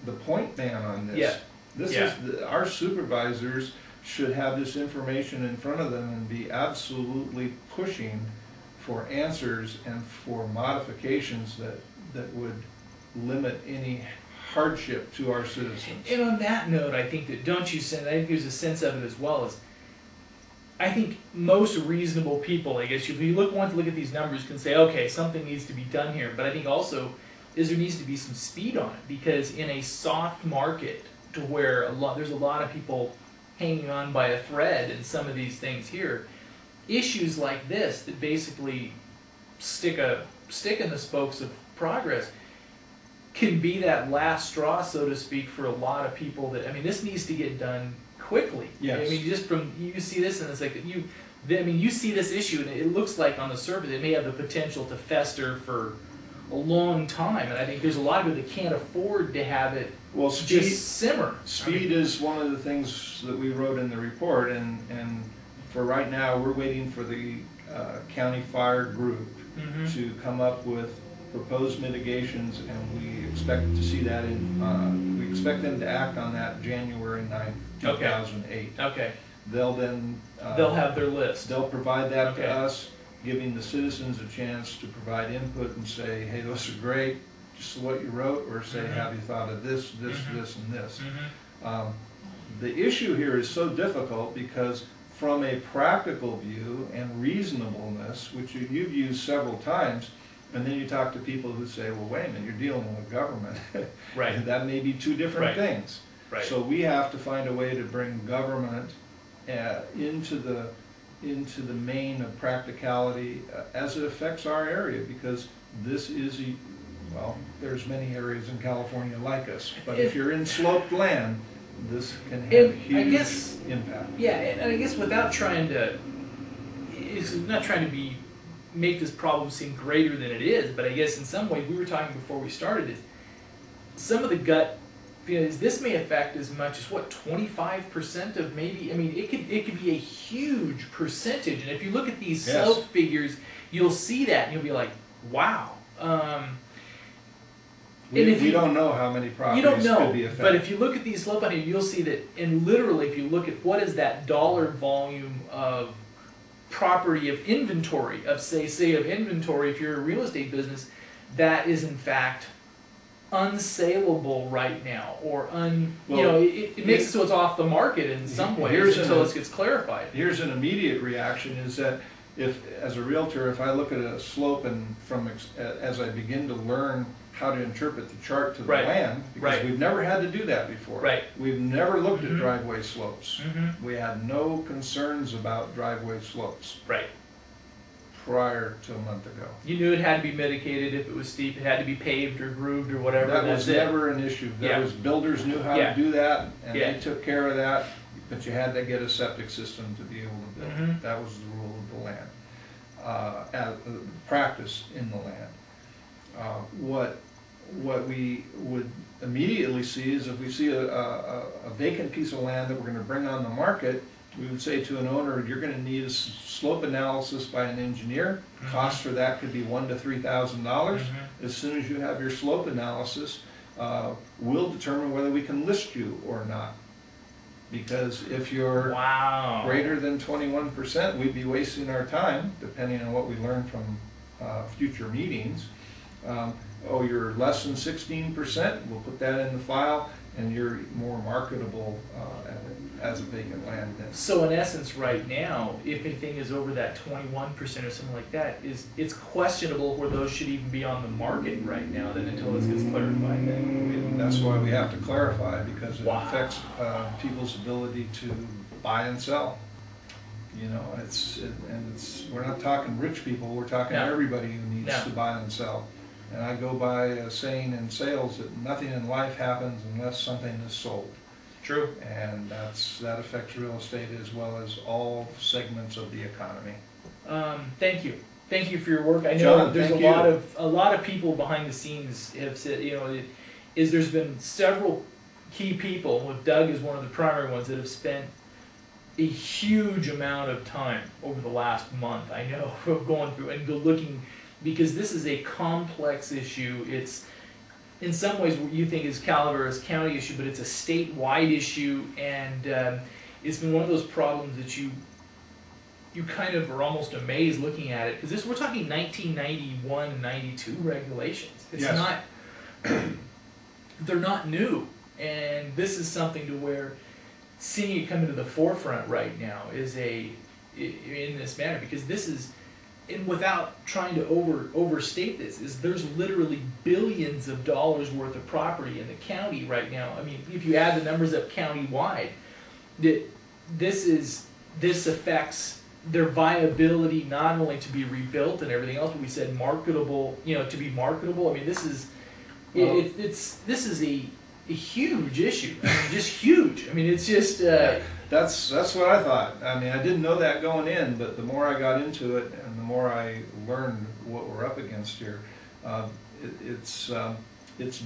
the point man on this. Yeah. This is our supervisors should have this information in front of them and be absolutely pushing for answers and for modifications that would limit any hardship to our citizens. And on that note, I think that I think there's a sense of it as well, as I think most reasonable people, I guess, if you want to look at these numbers, can say, okay, something needs to be done here. But I think also is there needs to be some speed on it, because in a soft market to where there's a lot of people hanging on by a thread in some of these things here, issues like this that basically stick in the spokes of progress can be that last straw, so to speak, for a lot of people. That, I mean, this needs to get done quickly. Yes. I mean, just from, you see this and it's like you see this issue and it looks like on the surface it may have the potential to fester for a long time, and I think there's a lot of people that can't afford to have it just simmer. Speed is one of the things that we wrote in the report, and for right now we're waiting for the county fire group to come up with proposed mitigations, and we expect to see that we expect them to act on that January 9th, 2008. Okay. They'll then they'll have their list. They'll provide that to us, giving the citizens a chance to provide input and say, hey, those are great, just what you wrote, or say, have you thought of this, this, and this. The issue here is so difficult because from a practical view and reasonableness, which you've used several times, and then you talk to people who say, well, wait a minute, you're dealing with government. Right. That may be two different things. Right. So we have to find a way to bring government into the main of practicality as it affects our area, because this is, well, there's many areas in California like us, but if you're in sloped land, this can have a huge impact. Yeah, and I guess without trying to, make this problem seem greater than it is, but I guess in some ways, we were talking before we started, is some of the gut feelings, this may affect as much as 25% of maybe, I mean, it could be a huge percentage, and if you look at these slope figures, you'll see that, and you'll be like, wow. We don't know how many properties could be affected. But if you look at these slope on here, you'll see that, and literally, if you look at what is that dollar volume of property of inventory, of say of inventory, if you're a real estate business, that is in fact unsaleable right now, or it makes it so it's off the market in some ways until it gets clarified. Here's an immediate reaction: is that if, as a realtor, if I look at a slope and as I begin to learn how to interpret the chart to the land, because we've never had to do that before. Right. We've never looked at driveway slopes. We had no concerns about driveway slopes. Right. Prior to a month ago. You knew it had to be mitigated if it was steep. It had to be paved or grooved or whatever. That was never an issue. There was builders knew how to do that, and they took care of that. But you had to get a septic system to be able to build. That was the rule of the land, practice in the land. What we would immediately see is if we see a vacant piece of land that we're going to bring on the market, we would say to an owner, you're going to need a slope analysis by an engineer. Cost for that could be $1,000 to $3,000. As soon as you have your slope analysis, we'll determine whether we can list you or not. Because if you're greater than 21%, we'd be wasting our time, depending on what we learn from future meetings. You're less than 16%, we'll put that in the file, and you're more marketable as a vacant land. So in essence, right now, if anything is over that 21% or something like that, it's questionable where those should even be on the market right now. Then until this gets clarified, then that's why we have to clarify, because it affects people's ability to buy and sell. You know, we're not talking rich people. We're talking everybody who needs to buy and sell. And I go by a saying in sales that nothing in life happens unless something is sold. True. And that affects real estate as well as all segments of the economy. Thank you. Thank you for your work. I know John, there's a lot of people behind the scenes have said, there's been several key people, with Doug is one of the primary ones, that have spent a huge amount of time over the last month, I know, of going through and looking, because this is a complex issue. It's, in some ways, what you think is Calaveras County issue, but it's a statewide issue, and it's been one of those problems that you kind of are almost amazed looking at it, because we're talking 1991 and 92 regulations. It's not, they're not new, and this is something to where seeing it come into the forefront right now is in this manner, because this is, and without trying to overstate this, is there's literally billions of dollars worth of property in the county right now. I mean, if you add the numbers up county-wide, that this affects their viability not only to be rebuilt and everything else, but we said marketable, to be marketable. I mean, this is this is a huge issue. I mean, just huge. I mean, it's just. That's what I thought. I mean, I didn't know that going in, but the more I got into it and the more I learned what we're up against here, it's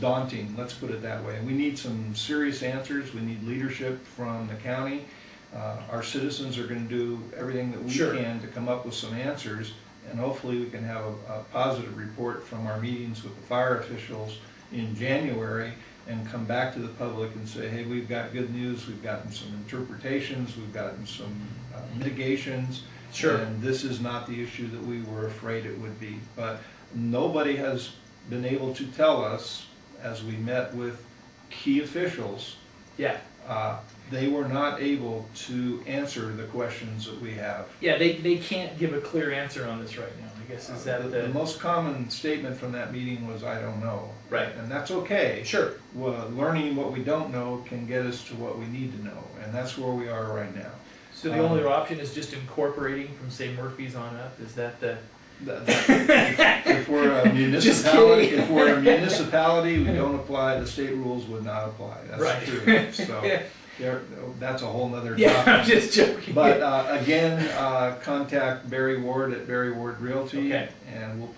daunting. Let's put it that way. And we need some serious answers. We need leadership from the county. Our citizens are going to do everything that we can to come up with some answers, and hopefully we can have a positive report from our meetings with the fire officials in January and come back to the public and say, hey, we've got good news, we've gotten some interpretations, we've gotten some mitigations, and this is not the issue that we were afraid it would be. But nobody has been able to tell us, as we met with key officials, they were not able to answer the questions that we have. Yeah, they can't give a clear answer on this right now, I guess. Is that the most common statement from that meeting was, I don't know. Right. And that's okay. Sure. Well, learning what we don't know can get us to what we need to know, and that's where we are right now. So the only option is just incorporating from, say, Murphy's on up? Is that the... If we're a municipality, we don't apply, the state rules would not apply. That's true. So that's a whole nother topic. Yeah, I'm just joking. But again, contact Barry Ward at Barry Ward Realty, and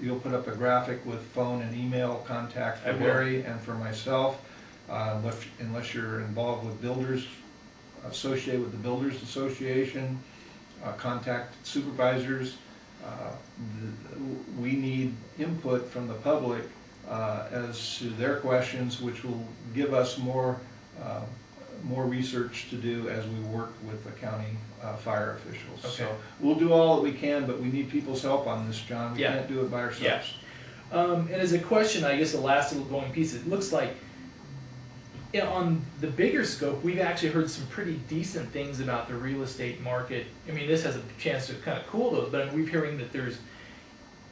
you'll put up a graphic with phone and email contact for Barry and for myself. Unless you're involved with builders, associated with the Builders Association, contact supervisors. We need input from the public as to their questions, which will give us more research to do as we work with the county fire officials. So we'll do all that we can, but we need people's help on this, John. We can't do it by ourselves. And as a question, I guess the last little going piece, it looks like on the bigger scope, we've actually heard some pretty decent things about the real estate market. I mean, this has a chance to kind of cool those, but we're hearing that there's,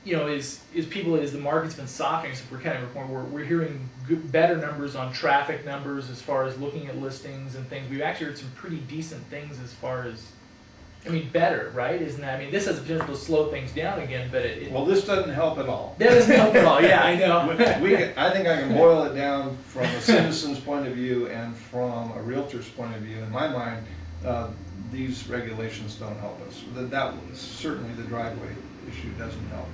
as the market's been softening, so we're kind of we're hearing better numbers on traffic numbers as far as looking at listings and things. We've actually heard some pretty decent things as far as, better, right? Isn't that? This has the potential to slow things down again, but well, this doesn't help at all. That doesn't help at all. Yeah, I know. I think I can boil it down from a citizen's point of view and from a realtor's point of view. In my mind, these regulations don't help us. That certainly the driveway issue doesn't help.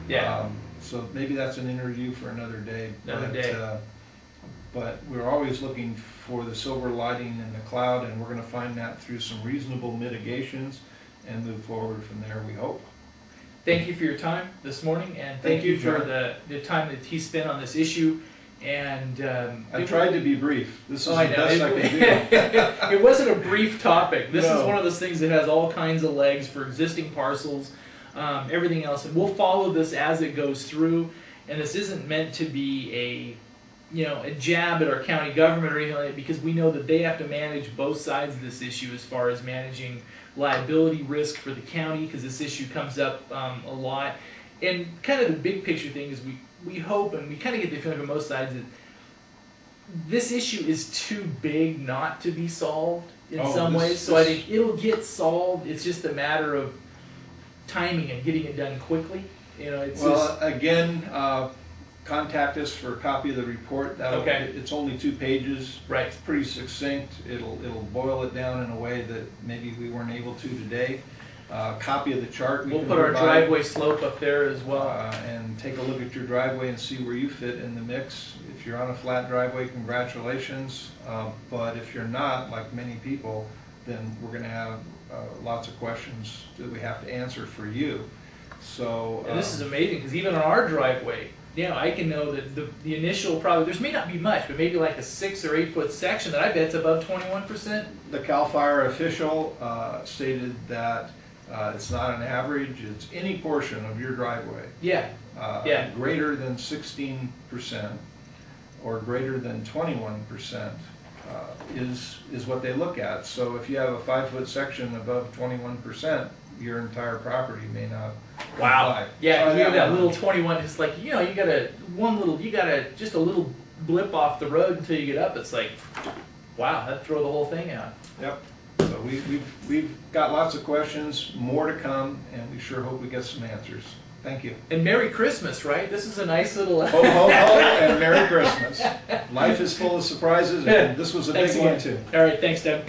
Yeah. So maybe that's an interview for another day. But we're always looking for the silver lining in the cloud, and we're going to find that through some reasonable mitigations and move forward from there, we hope. Thank you for your time this morning, and thank you for the time that he spent on this issue. And I tried to be brief. This is the best I can do. It wasn't a brief topic. This is one of those things that has all kinds of legs for existing parcels, everything else. And we'll follow this as it goes through. And this isn't meant to be a jab at our county government or anything like that, because we know that they have to manage both sides of this issue as far as managing liability risk for the county, because this issue comes up a lot. And kind of the big picture thing is we hope, and we kind of get the feeling from both sides, that this issue is too big not to be solved in some ways. So I think it'll get solved. It's just a matter of timing and getting it done quickly. Again, contact us for a copy of the report. It's only 2 pages. Right. It's pretty succinct. It'll boil it down in a way that maybe we weren't able to today. Copy of the chart. We'll put our driveway slope up there as well. And take a look at your driveway and see where you fit in the mix. If you're on a flat driveway, congratulations. But if you're not, like many people, then we're going to have lots of questions that we have to answer for you. So. And this is amazing, because even on our driveway, I can know that the initial there may not be much, but maybe like a 6 or 8 foot section that I bet's above 21%. The CAL FIRE official stated that it's not an average, it's any portion of your driveway. Greater than 16% or greater than 21% is what they look at. So if you have a 5-foot section above 21%, your entire property may not comply. Yeah, So you have that one. little 21. It's like, you gotta just a little blip off the road until you get up. It's like, wow, that'd throw the whole thing out. Yep. So we've got lots of questions, more to come, and we sure hope we get some answers. Thank you. And Merry Christmas, right? This is a nice little. Ho, ho, ho, and Merry Christmas. Life is full of surprises, and this was a Thanks big one, again. too. All right, thanks, Doug.